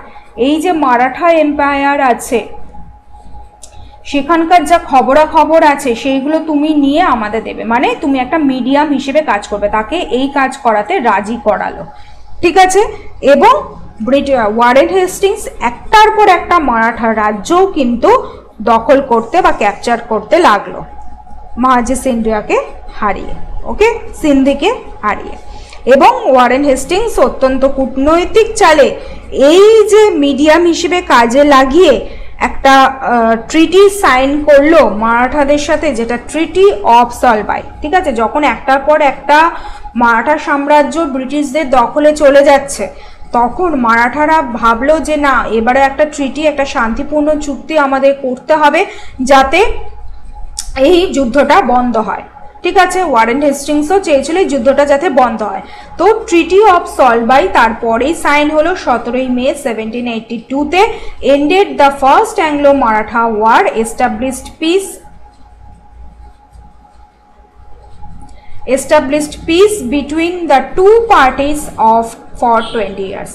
এই যে মারাঠা এম্পায়ার আছে সেখানকার যা খবরাখবর আছে সেইগুলো তুমি নিয়ে আমাদের দেবে, মানে তুমি একটা মিডিয়াম হিসেবে কাজ করবে, তাকে এই কাজ করাতে রাজি করালো, ঠিক আছে। এবং ওয়ারেন হেস্টিংস একটার পর একটা মারাঠা রাজ্যও কিন্তু দখল করতে বা ক্যাপচার করতে লাগলো মহাজি সিন্ধিয়াকে হারিয়ে, ওকে, সিন্ধিকে হারিয়ে। এবং ওয়ারেন হেস্টিংস অত্যন্ত কূটনৈতিক চালে এই যে মিডিয়াম হিসেবে কাজে লাগিয়ে একটা ট্রিটি সাইন করলো মারাঠাদের সাথে, যেটা ট্রিটি অফ সলবাই, ঠিক আছে। যখন একটার পর একটা মারাঠা সাম্রাজ্য ব্রিটিশদের দখলে চলে যাচ্ছে, তখন মারাঠারা ভাবলো যে না, এবারে একটা ট্রিটি, একটা শান্তিপূর্ণ চুক্তি আমাদের করতে হবে যাতে এই যুদ্ধটা বন্ধ হয়, ঠিক আছে। ওয়ারেন হেস্টিংসও চেয়েছিল এই যুদ্ধটা যাতে বন্ধ হয়। তো ট্রিটি অফ সলবাই তারপরেই সাইন হলো 17 মে 1782-তে, ended the first Anglo Maratha war, established peace between the two parties for 20 years.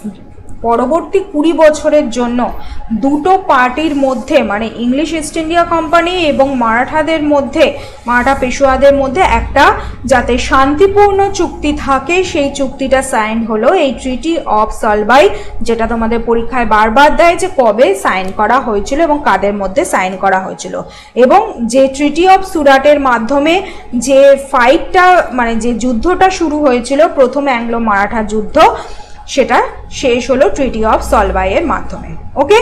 পরবর্তী 20 বছরের জন্য দুটো পার্টির মধ্যে, মানে ইংলিশ ইস্ট ইন্ডিয়া কোম্পানি এবং মারাঠাদের মধ্যে, মারাঠা পেশোয়াদের মধ্যে একটা যাতে শান্তিপূর্ণ চুক্তি থাকে, সেই চুক্তিটা সাইন হলো এই ট্রিটি অফ সলবাই, যেটা তোমাদের পরীক্ষায় বারবার দেয় যে কবে সাইন করা হয়েছিল এবং কাদের মধ্যে সাইন করা হয়েছিল। এবং যে ট্রিটি অফ সুরাটের মাধ্যমে যে ফাইটটা, মানে যে যুদ্ধটা শুরু হয়েছিল, প্রথম অ্যাংলো মারাঠা যুদ্ধ, সেটা শেষ হলো ট্রিটি অফ সলবাইয়ের মাধ্যমে। ওকে,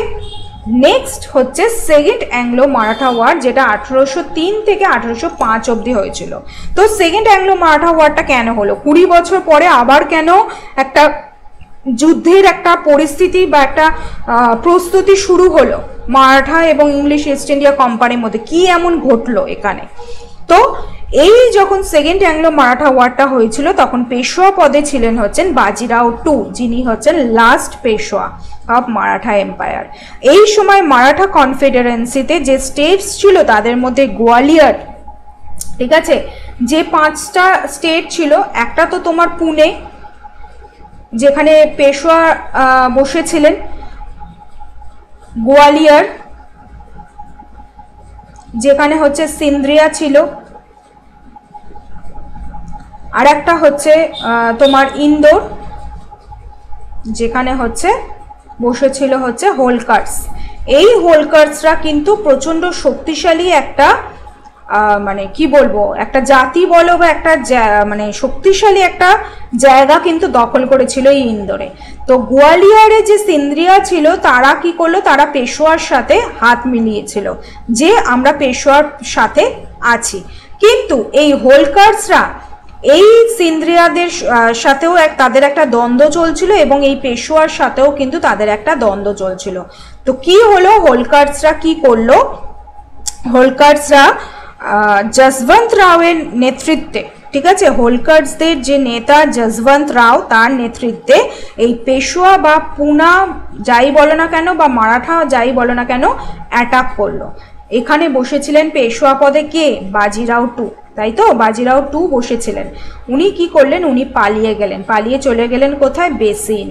নেক্সট হচ্ছে সেকেন্ড অ্যাংলো মারাঠা ওয়ার, যেটা 1803 থেকে 1805 অবধি হয়েছিল। তো সেকেন্ড অ্যাংলো মারাঠা ওয়ারটা কেন হলো, 20 বছর পরে আবার কেন একটা যুদ্ধের একটা পরিস্থিতি বা একটা প্রস্তুতি শুরু হলো মারাঠা এবং ইংলিশ ইস্ট ইন্ডিয়া কোম্পানির মধ্যে, কি এমন ঘটলো এখানে? তো এই যখন সেকেন্ড অ্যাংলো মারাঠা ওয়ারটা হয়েছিল, তখন পেশোয়া পদে ছিলেন হচ্ছেন বাজিরাও টু, যিনি হচ্ছেন last Peshwa of Maratha empire. এই সময় মারাঠা কনফেডারেন্সিতে যে স্টেটস ছিল তাদের মধ্যে গোয়ালিয়র, ঠিক আছে। যে 5টা স্টেট ছিল, একটা তো তোমার পুনে যেখানে পেশোয়া বসেছিলেন, গোয়ালিয়র যেখানে হচ্ছে সিন্দ্রিয়া ছিল, আর একটা হচ্ছে তোমার ইন্দোর যেখানে হচ্ছে বসেছিল হচ্ছে হোলকার্স। এই হোলকার্সরা কিন্তু প্রচণ্ড শক্তিশালী একটা মানে কি বলবো, একটা জাতি বলো বা একটা মানে শক্তিশালী একটা জায়গা কিন্তু দখল করেছিল এই ইন্দোরে। তো গোয়ালিয়রে যে সিন্দ্রিয়া ছিল তারা কি করলো, তারা পেশোয়ার সাথে হাত মিলিয়েছিল যে আমরা পেশোয়ার সাথে আছি। কিন্তু এই হোলকার্সরা এই সিন্দ্রিয়াদের সাথেও তাদের একটা দ্বন্দ্ব চলছিল এবং এই পেশোয়ার সাথেও কিন্তু তাদের একটা দ্বন্দ্ব চলছিল। তো কি হলো, হোলকার্সরা কি করলো, হোলকার্সরা যশবন্ত রাওয়ের নেতৃত্বে, ঠিক আছে, হোলকার্সদের যে নেতা যশবন্ত রাও তার নেতৃত্বে এই পেশোয়া বা পুনা যাই বলো না কেন বা মারাঠা যাই বলো না কেন অ্যাটাক করলো। এখানে বসেছিলেন পেশোয়া পদে কে, বাজিরাও টু, তাই তো, বাজিরাও টু বসেছিলেন। উনি কি করলেন, উনি পালিয়ে গেলেন, পালিয়ে চলে গেলেন কোথায়, বেসিন,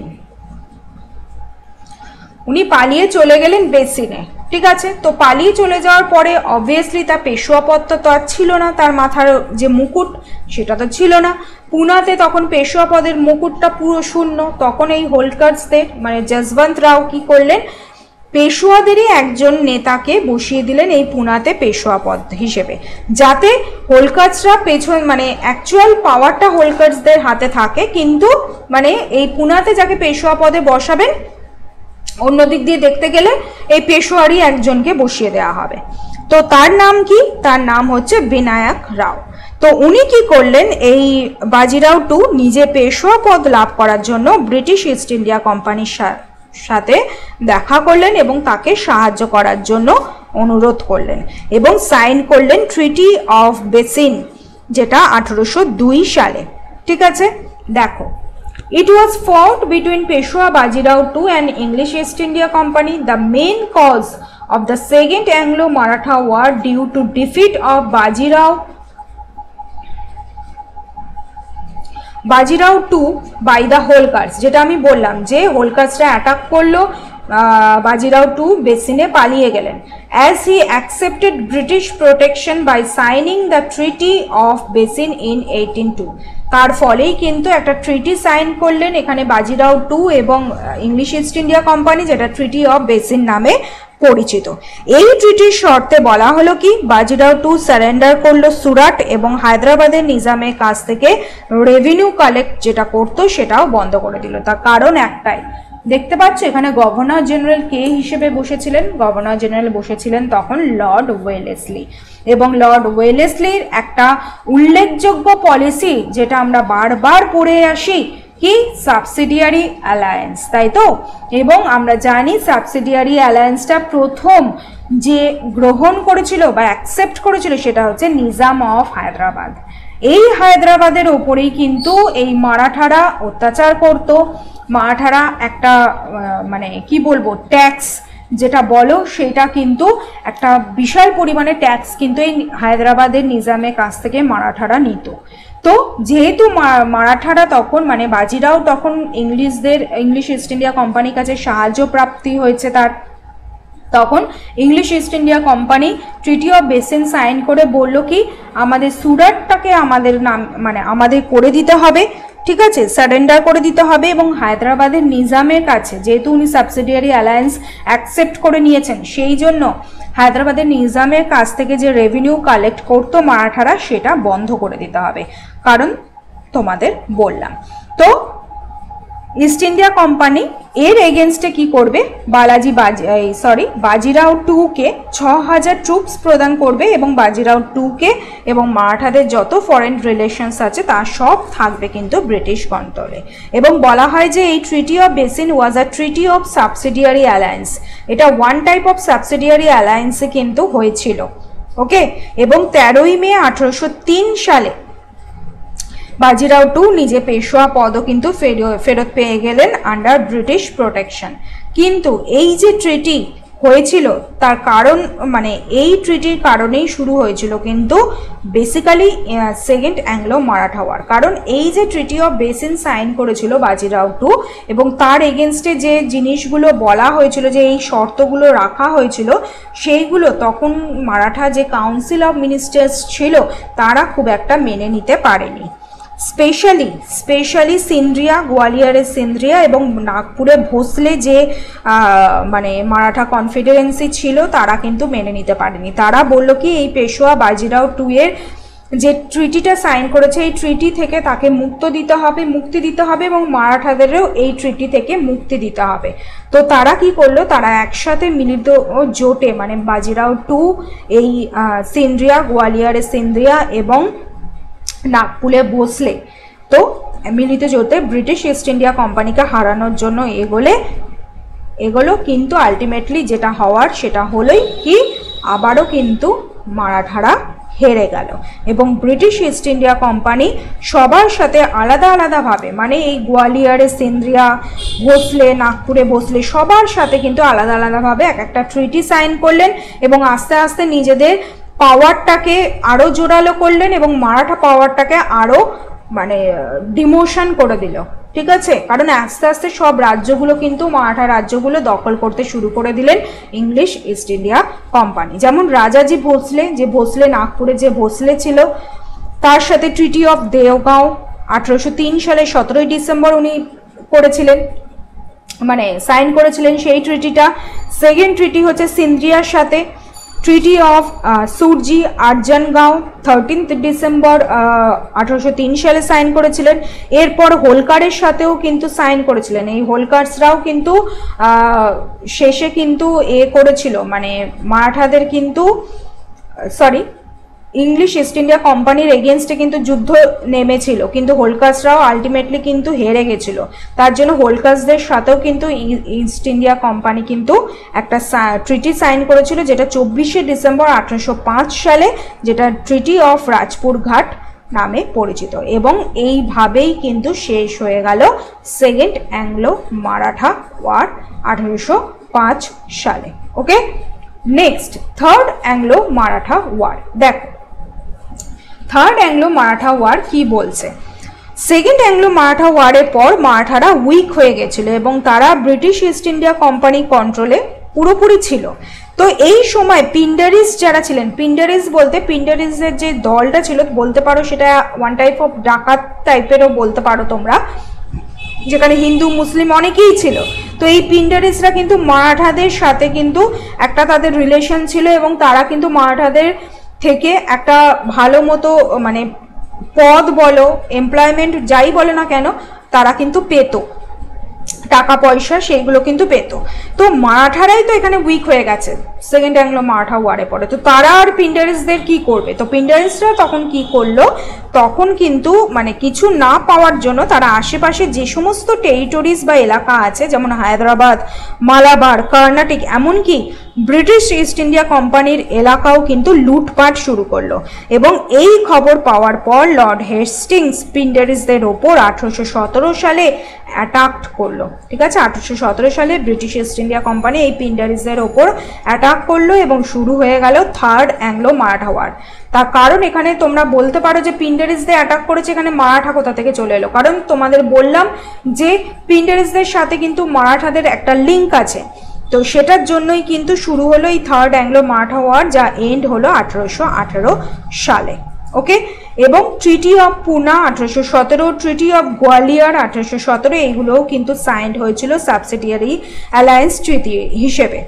উনি পালিয়ে চলে গেলেন বেসিনে। ঠিক আছে, তো পালিয়ে চলে যাওয়ার পরে অবভিয়াসলি তার পেশোয়া পদটা তো আর ছিল না, তার মাথার যে মুকুট সেটা তো ছিল না। পুনাতে তখন পেশোয়া পদের মুকুটটা পুরো শূন্য। তখন এই হোলকার্সদের মানে যশবন্ত রাও কি করলেন, পেশোয়াদেরই একজন নেতাকে বসিয়ে দিলেন এই পুনাতে পেশোয়া পদ হিসেবে, যাতে হোলকার্সরা পেছন মানে অ্যাকচুয়াল পাওয়ারটা হোলকার্সদের হাতে থাকে, কিন্তু মানে এই পুনাতে যাকে পেশোয়া পদে বসাবেন অন্যদিক দিয়ে দেখতে গেলে এই পেশোয়ারই একজনকে বসিয়ে দেওয়া হবে। তো তার নাম কি, তার নাম হচ্ছে বিনায়ক রাও। তো উনি কি করলেন, এই বাজিরাও টু নিজে পেশোয়া পদ লাভ করার জন্য ব্রিটিশ ইস্ট ইন্ডিয়া কোম্পানির সাথে দেখা করলেন এবং তাকে সাহায্য করার জন্য অনুরোধ করলেন এবং সাইন করলেন ট্রিটি অফ বেসিন, যেটা 1802 সালে। ঠিক আছে, দেখো, it was fought between Peshwa Bajirao II and English East India Company. The main cause of the Second Anglo-Maratha War due to defeat of Bajirao II by the Holkars, যেটা আমি বললাম যে হোলকার্সরা attack করলো, বাজিরাও টু বেসিনে পালিয়ে গেলেন। As he accepted British protection by signing the Treaty of Basin in 1802, তার ফলেই কিন্তু একটা ট্রিটি সাইন করলেন এখানে বাজিরাও টু এবং ইংলিশ ইস্ট ইন্ডিয়া কোম্পানি, যেটা ট্রিটি অফ বেসিন নামে পরিচিত। এই ট্রিটির শর্তে বলা হলো কি, বাজিরাও টু সারেন্ডার করলো সুরাট এবং হায়দ্রাবাদের নিজামের কাছ থেকে রেভিনিউ কালেক্ট যেটা করতো সেটাও বন্ধ করে দিল। তার কারণ একটাই, দেখতে পাচ্ছ এখানে গভর্নর জেনারেল কে হিসেবে বসেছিলেন, গভর্নর জেনারেল বসেছিলেন তখন লর্ড ওয়েলেসলি। এবং লর্ড ওয়েলেসলির একটা উল্লেখযোগ্য পলিসি যেটা আমরা বারবার পড়ে আসি কি, সাবসিডিয়ারি অ্যালায়েন্স, তাই তো। এবং আমরা জানি সাবসিডিয়ারি অ্যালায়েন্সটা প্রথম যে গ্রহণ করেছিল বা অ্যাকসেপ্ট করেছিল সেটা হচ্ছে নিজাম অফ হায়দ্রাবাদ। এই হায়দ্রাবাদের ওপরেই কিন্তু এই মারাঠারা অত্যাচার করত। মারাঠারা একটা মানে কি বলবো, ট্যাক্স যেটা বলো সেটা কিন্তু একটা বিশাল পরিমাণে ট্যাক্স কিন্তু এই হায়দ্রাবাদের নিজামের কাছ থেকে মারাঠারা নিত। তো যেহেতু মারাঠারা তখন মানে বাজিরাও তখন ইংলিশ ইস্ট ইন্ডিয়া কোম্পানির কাছে সাহায্য প্রাপ্তি হয়েছে তার, তখন English East India Company treaty of Bassein sign করে বলল কি, আমাদের সুরাটটাকে আমাদের নাম মানে আমাদের করে দিতে হবে, ঠিক আছে, সারেন্ডার করে দিতে হবে। এবং হায়দ্রাবাদের নিজামের কাছে যেহেতু উনি সাবসিডিয়ারি অ্যালায়েন্স অ্যাকসেপ্ট করে নিয়েছেন, সেই জন্য হায়দ্রাবাদের নিজামের কাছ থেকে যে রেভিনিউ কালেক্ট করতো মারাঠারা সেটা বন্ধ করে দিতে হবে, কারণ তোমাদের বললাম। তো ইস্ট ইন্ডিয়া কোম্পানি এর এগেনস্টে কি করবে, বাজিরাও টুকে 6000 ট্রুপস প্রদান করবে এবং বাজিরাও টুকে এবং মারাঠাদের যত ফরেন রিলেশনস আছে তা সব থাকবে কিন্তু ব্রিটিশ কন্ট্রোলে। এবং বলা হয় যে এই ট্রিটি of basin was a treaty of subsidiary alliance, এটা ওয়ান টাইপ অফ সাবসিডিয়ারি অ্যালায়েন্সে কিন্তু হয়েছিল। ওকে, এবং 13ই মে 1803 সালে বাজিরাও টু নিজে পেশোয়া পদও কিন্তু ফেরত পেয়ে গেলেন আন্ডার ব্রিটিশ প্রোটেকশন। কিন্তু এই যে ট্রিটি হয়েছিল তার কারণ মানে এই ট্রিটির কারণেই শুরু হয়েছিল কিন্তু basically second Anglo Maratha war. কারণ এই যে ট্রিটি অফ বেসিন সাইন করেছিল বাজিরাও টু এবং তার এগেনস্টে যে জিনিসগুলো বলা হয়েছিল, যে এই শর্তগুলো রাখা হয়েছিল, সেইগুলো তখন মারাঠা যে কাউন্সিল অফ মিনিস্টার্স ছিল তারা খুব একটা মেনে নিতে পারেনি। স্পেশালি সিন্ধ্রিয়া, গোয়ালিয়রের সিন্ধ্রিয়া এবং নাগপুরে ভোসলে যে মানে মারাঠা কনফেডারেন্সি ছিল তারা কিন্তু মেনে নিতে পারেনি। তারা বলল কি এই পেশোয়া বাজিরাও টু এর যে ট্রিটিটা সাইন করেছে এই ট্রিটি থেকে তাকে মুক্তি দিতে হবে এবং মারাঠাদেরও এই ট্রিটি থেকে মুক্তি দিতে হবে। তো তারা কি করলো, তারা একসাথে মিলিত জোটে মানে বাজিরাও টু, এই সিন্ধ্রিয়া, গোয়ালিয়রের সিন্ধ্রিয়া এবং নাগপুরে ভোসলে, তো মিলিত জোটে ব্রিটিশ ইস্ট ইন্ডিয়া কোম্পানিকে হারানোর জন্য এগুলো কিন্তু আলটিমেটলি যেটা হওয়ার সেটা হলোই কি আবারও কিন্তু মারাঠারা হেরে গেল এবং ব্রিটিশ ইস্ট ইন্ডিয়া কোম্পানি সবার সাথে আলাদা আলাদাভাবে মানে এই গোয়ালিয়রে সিন্ধ্রিয়া, ভোসলে, নাগপুরে ভোসলে সবার সাথে কিন্তু আলাদা আলাদাভাবে একটা ট্রিটি সাইন করলেন এবং আস্তে আস্তে নিজেদের পাওয়ারটাকে আরও জোরালো করলেন এবং মারাঠা পাওয়ারটাকে আরও মানে ডিমোশন করে দিল। ঠিক আছে, কারণ আস্তে আস্তে সব রাজ্যগুলো কিন্তু মারাঠা রাজ্যগুলো দখল করতে শুরু করে দিলেন ইংলিশ ইস্ট ইন্ডিয়া কোম্পানি। যেমন রাজাজি ভোসলে, যে ভোসলে নাগপুরে যে ভোসলে ছিল, তার সাথে ট্রিটি অফ দেওগাঁও 1803 সালে 17 ডিসেম্বর উনি করেছিলেন, মানে সাইন করেছিলেন সেই ট্রিটিটা। সেকেন্ড ট্রিটি হচ্ছে সিন্ধ্রিয়ার সাথে, ট্রিটি অফ সুরজি আরজানগাঁও 13 ডিসেম্বর 1803 সালে সাইন করেছিলেন। এরপর হোলকারের সাথেও কিন্তু সাইন করেছিলেন। এই হোলকার্সরাও কিন্তু শেষে কিন্তু করেছিল, মানে মারাঠাদের কিন্তু ইংলিশ ইস্ট ইন্ডিয়া কোম্পানির এগেনস্টে কিন্তু যুদ্ধ নেমেছিল, কিন্তু হোলকার্সরাও আলটিমেটলি কিন্তু হেরে গেছিল। তার জন্য হোলকার্সদের সাথেও কিন্তু ইস্ট ইন্ডিয়া কোম্পানি কিন্তু একটা ট্রিটি সাইন করেছিল, যেটা 24 ডিসেম্বর 1805 সালে, যেটা ট্রিটি অফ রাজপুর ঘাট নামে পরিচিত। এবং এইভাবেই কিন্তু শেষ হয়ে গেল সেকেন্ড অ্যাংলো মারাঠা ওয়ার 1805 সালে। Okay, next third Anglo Maratha war. দেখো থার্ড অ্যাংলো মারাঠা ওয়ার কি বলছে। সেকেন্ড অ্যাংলো মারাঠা ওয়ারের পর মারাঠারা উইক হয়ে গেছিল এবং তারা ব্রিটিশ ইস্ট ইন্ডিয়া কোম্পানি কন্ট্রোলে পুরোপুরি ছিল। তো এই সময় পিন্ডারিস যারা ছিলেন, পিন্ডারিস বলতে পিন্ডারিসের যে দলটা ছিল বলতে পারো সেটা ওয়ান টাইপ অফ ডাকাত টাইপেরও বলতে পারো তোমরা, যেখানে হিন্দু মুসলিম অনেকেই ছিল। তো এই পিন্ডারিসরা কিন্তু মারাঠাদের সাথে কিন্তু একটা তাদের রিলেশন ছিল এবং তারা কিন্তু মারাঠাদের থেকে একটা ভালো মতো মানে পদ বলো, এমপ্লয়মেন্ট যাই বলো না কেন, তারা কিন্তু পেত, টাকা পয়সা সেইগুলো কিন্তু পেত। তো মারাঠারাই তো এখানে উইক হয়ে গেছে সেকেন্ড অ্যাংলো মারাঠা ওয়ারে পরে, তো তারা আর পিন্ডারিসদের কি করবে? তো পিন্ডারিসরা তখন কি করলো, তখন কিন্তু মানে কিছু না পাওয়ার জন্য তারা আশেপাশে যে সমস্ত টেরিটরিজ বা এলাকা আছে, যেমন হায়দ্রাবাদ, মালাবার, কর্ণাটক, এমনকি ব্রিটিশ ইস্ট ইন্ডিয়া কোম্পানির এলাকাও কিন্তু লুটপাট শুরু করলো। এবং এই খবর পাওয়ার পর লর্ড হেস্টিংস পিন্ডারিসদের ওপর 1817 সালে অ্যাটাক করলো। ঠিক আছে, 1817 সালে ব্রিটিশ ইস্ট ইন্ডিয়া কোম্পানি এই পিন্ডারিসদের ওপর অ্যাটাক করলো এবং শুরু হয়ে গেল থার্ড অ্যাংলো মারাঠা ওয়ার। তার কারণ এখানে তোমরা বলতে পারো যে পিন্ডারিসদের অ্যাটাক করেছে, এখানে মারাঠা কোথা থেকে চলে এলো? কারণ তোমাদের বললাম যে পিন্ডারিসদের সাথে কিন্তু মারাঠাদের একটা লিঙ্ক আছে, তো সেটার জন্যই কিন্তু শুরু হলো এই থার্ড অ্যাংলো মারাঠা ওয়ার, যা এন্ড হলো 1818 সালে। ওকে, এবং treaty of Poona 1817, treaty of Gwalior 1817, এইগুলোও কিন্তু সাইন্ড হয়েছিল সাবসিডিয়ারি অ্যালায়েন্স ট্রিটি হিসেবে।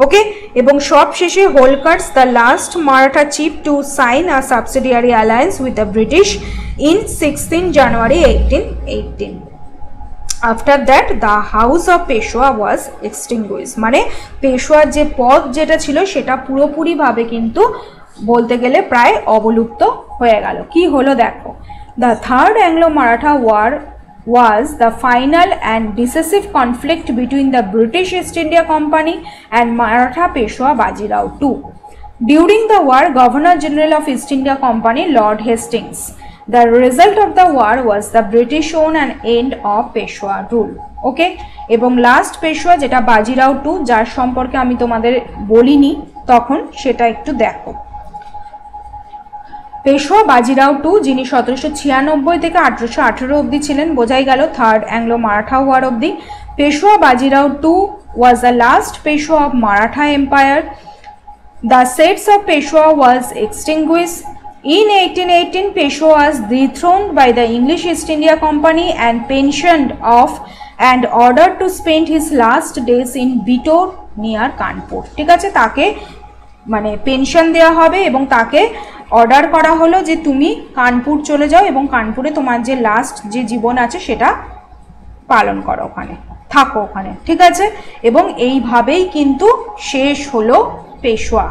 ওকে, এবং সবশেষে Holkars the last Maratha chief to sign a subsidiary alliance with the British in 16 January 1818। After that the house of Peshwa was extinguished, মানে পেশোয়ার যে পদ যেটা ছিল সেটা পুরোপুরিভাবে কিন্তু বলতে গেলে প্রায় অবলুপ্ত হয়ে গেল। কি হলো দেখো, the third Anglo Maratha war was the final and decisive conflict between the British East India Company and Maratha Peshwa Bajirao II. During the war, Governor General of East India Company, Lord Hastings, the result of the war was the British won and end of Peshwa rule. Okay, এবং last Peshwa যেটা Bajirao two, যার সম্পর্কে আমি তোমাদের বলিনি তখন, সেটা একটু দেখো। পেশোয়া বাজিরাও টু, যিনি 1796 থেকে 1818 অবধি ছিলেন, বোঝাই গেল থার্ড অ্যাংলো মারাঠা ওয়ার অবধি। Peshwa Bajirao two was the last Peshwa of Maratha Empire. The sets of Peshwa was extinguished. In 1818, Peshwa was dethroned by the English East India Company and pensioned off and ordered to spend his last days in Bitor near Kanpur. ঠিক আছে, তাকে মানে pension দেওয়া হবে এবং তাকে order করা হলো যে তুমি কানপুর চলে যাও এবং কানপুরে তোমার যে লাস্ট যে জীবন আছে সেটা পালন করো, ওখানে থাকো ওখানে। ঠিক আছে, এবং এইভাবেই কিন্তু শেষ হলো পেশোয়া,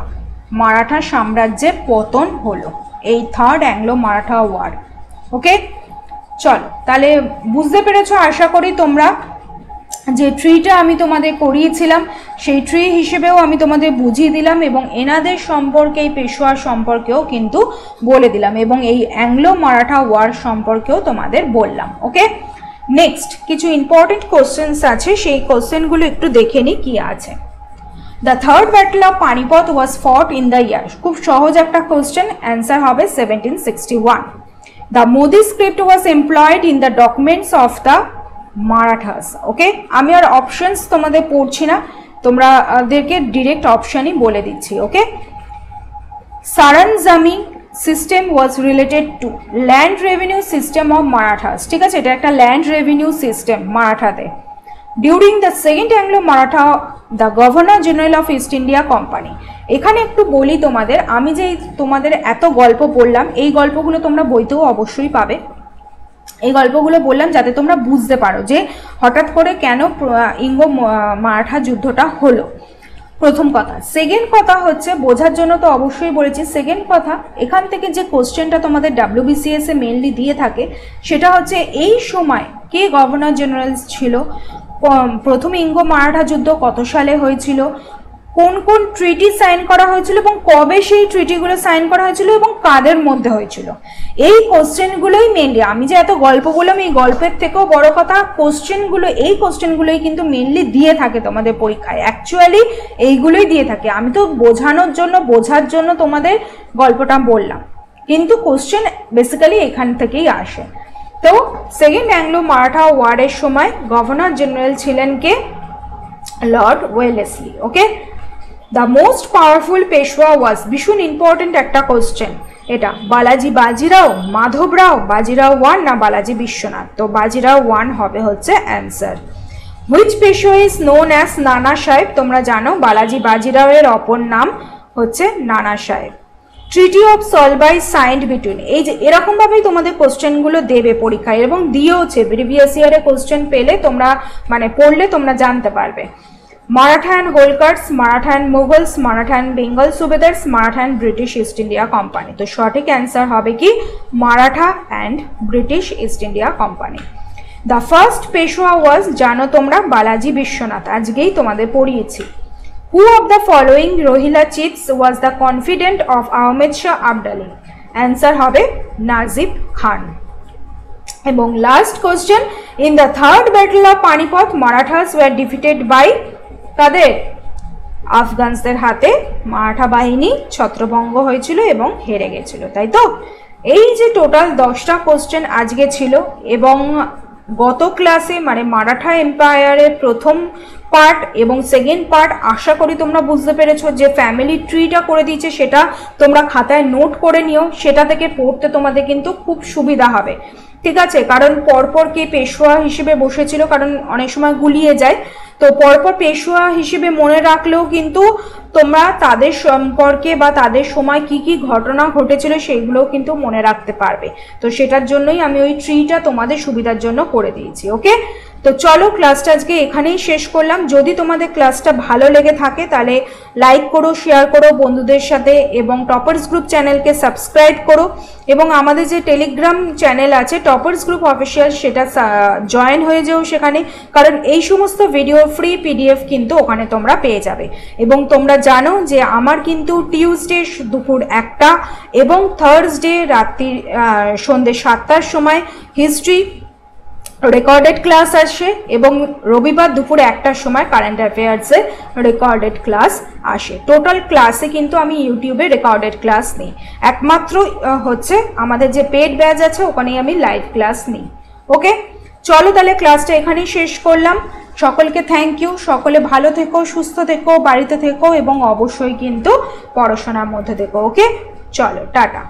মারাঠা সাম্রাজ্যের পতন হলো, এই থার্ড অ্যাংলো মারাঠা ওয়ার। ওকে, চলো তাহলে বুঝতে পেরেছো আশা করি তোমরা, যে ট্রিটা আমি তোমাদের করিয়েছিলাম সেই ট্রি হিসেবেও আমি তোমাদের বুঝিয়ে দিলাম এবং এনাদের সম্পর্কে, এই পেশোয়ার সম্পর্কেও কিন্তু বলে দিলাম এবং এই অ্যাংলো মারাঠা ওয়ার সম্পর্কেও তোমাদের বললাম। ওকে, নেক্সট কিছু ইম্পর্টেন্ট কোশ্চেন্স আছে, সেই কোশ্চেনগুলো একটু দেখে নিই কি আছে। The third battle of Panipat was fought in the year, খুব সহজ একটা কোশ্চেন, অ্যান্সার হবে 1761। The Modi script was employed in the documents of the Marathas. Okay, আমি আর অপশনস তোমাদের পড়ছি না, তোমাদেরকে ডিরেক্ট অপশনই বলে দিচ্ছি। Okay, Saranjami system was related to land revenue system of Marathas. ঠিক আছে, এটা একটা ল্যান্ড রেভিনিউ সিস্টেম মারাঠাতে। During the second Anglo Maratha the governor general of East India company. এখানে একটু বলি তোমাদের, আমি যে তোমাদের এত গল্প বললাম, এই গল্পগুলো তোমরা বইতেও অবশ্যই পাবে। এই গল্পগুলো বললাম যাতে তোমরা বুঝতে পারো যে হঠাৎ করে কেন ইঙ্গ মারাঠা যুদ্ধটা হলো, প্রথম কথা। সেকেন্ড কথা হচ্ছে, বোঝার জন্য তো অবশ্যই বলেছি, সেকেন্ড কথা এখান থেকে যে কোশ্চেনটা তোমাদের WBCS এ মেনলি দিয়ে থাকে সেটা হচ্ছে এই সময় কে গভর্নর জেনারেল ছিল, প্রথম ইঙ্গ মারাঠা যুদ্ধ কত সালে হয়েছিল, কোন কোন ট্রিটি সাইন করা হয়েছিল এবং কবে সেই ট্রিটিগুলো সাইন করা হয়েছিল এবং কাদের মধ্যে হয়েছিল। এই কোশ্চেনগুলোই মেনলি, আমি যে এত গল্প বললাম এই গল্পের থেকেও বড় কথা কোশ্চেনগুলো, এই কোশ্চেনগুলোই কিন্তু মেনলি দিয়ে থাকে তোমাদের পরীক্ষায়, অ্যাকচুয়ালি এইগুলোই দিয়ে থাকে। আমি তো বোঝানোর জন্য, বোঝার জন্য তোমাদের গল্পটা বললাম, কিন্তু কোশ্চেন বেসিক্যালি এখান থেকেই আসে। তো সেকেন্ড অ্যাংলো মারাঠা ওয়ারের সময় গভর্নর জেনারেল ছিলেন কে? Lord Wellesley. Okay, the most powerful Peshwa was, ভীষণ ইম্পর্টেন্ট একটা কোশ্চেন এটা, বালাজি বাজিরাও, মাধবরাও, বাজিরাও 1 না বালাজি বিশ্বনাথ? তো বাজিরাও 1 হবে হচ্ছে answer. Which Peshwa is known as নানা সাহেব? তোমরা জানো বালাজি বাজিরাও এর অপর নাম হচ্ছে নানা সাহেব। ট্রিটি অফ সলবাই সাইন্ড বিটুইন, এই যে এরকমভাবেই তোমাদের কোশ্চেনগুলো দেবে পরীক্ষায় এবং দিয়েওছে, প্রিভিয়াস ইয়ারে কোশ্চেন পেলে তোমরা মানে পড়লে তোমরা জানতে পারবে। Maratha and Holkars, Maratha and Mughals, Maratha and Bengal subedars, Maratha and British East India company. তো সঠিক অ্যান্সার হবে কি Maratha and British East India company. The first Peshwa was, জানো তোমরা, বালাজি বিশ্বনাথ, আজকেই তোমাদের পড়িয়েছি। Who of the following Rohilla chiefs was the confidant of Ahmed Shah Abdali? Answer হবে নাজিব খান। এবং last question, in the third battle of Panipat Marathas were defeated by, কাদের? আফগানদের হাতে মারাঠা বাহিনী ছত্রভঙ্গ হয়েছিল এবং হেরে গেছিল, তাই তো? এই যে টোটাল 10টা কোশ্চেন আজকে ছিল এবং গত ক্লাসে মানে মারাঠা এম্পায়ারের প্রথম পার্ট এবং সেকেন্ড পার্ট আশা করি তোমরা বুঝতে পেরেছো। যে ফ্যামিলি ট্রিটা করে দিয়েছে সেটা তোমরা খাতায় নোট করে নিও, সেটা থেকে পড়তে তোমাদের কিন্তু খুব সুবিধা হবে, ঠিক আছে? কারণ পরপর কে পেশওয়া হিসেবে বসেছিল, কারণ অনেক সময় গুলিয়ে যায়, তো পরপর পেশওয়া হিসেবে মনে রাখলেও কিন্তু তোমরা তাদের সম্পর্কে বা তাদের সময় কি কি ঘটনা ঘটেছিল সেইগুলোও কিন্তু মনে রাখতে পারবে। তো সেটার জন্যই আমি ওই ট্রিটা তোমাদের সুবিধার জন্য করে দিয়েছি। ওকে, তো চলো ক্লাসটা আজকে এখানেই শেষ করলাম। যদি তোমাদের ক্লাসটা ভালো লেগে থাকে তাহলে লাইক করো, শেয়ার করো বন্ধুদের সাথে এবং টপার্স গ্রুপ চ্যানেলকে সাবস্ক্রাইব করো এবং আমাদের যে টেলিগ্রাম চ্যানেল আছে টপার্স গ্রুপ অফিসিয়াল, সেটা জয়েন হয়ে যাও সেখানে, কারণ এই সমস্ত ভিডিও ফ্রি পিডিএফ কিন্তু ওখানে তোমরা পেয়ে যাবে। এবং তোমরা জানো যে আমার কিন্তু টিউসডে দুপুর 1টা এবং থার্সডে রাত্রি সন্ধ্যে 7টার সময় হিস্ট্রি রেকর্ডেড ক্লাস আসে এবং রবিবার দুপুরে 1টার সময় কারেন্ট অ্যাফেয়ার্সের রেকর্ডেড ক্লাস আসে। টোটাল ক্লাসে কিন্তু আমি ইউটিউবে রেকর্ডেড ক্লাস নিই, একমাত্র হচ্ছে আমাদের যে পেড ব্যাচ আছে ওখানেই আমি লাইভ ক্লাস নিই। ওকে, চলো তাহলে ক্লাসটা এখানেই শেষ করলাম। সকলকে থ্যাংক ইউ, সকলে ভালো থেকো, সুস্থ থেকো, বাড়িতে থেকো এবং অবশ্যই কিন্তু পড়াশোনার মধ্যে থেকো। ওকে, চলো টাটা।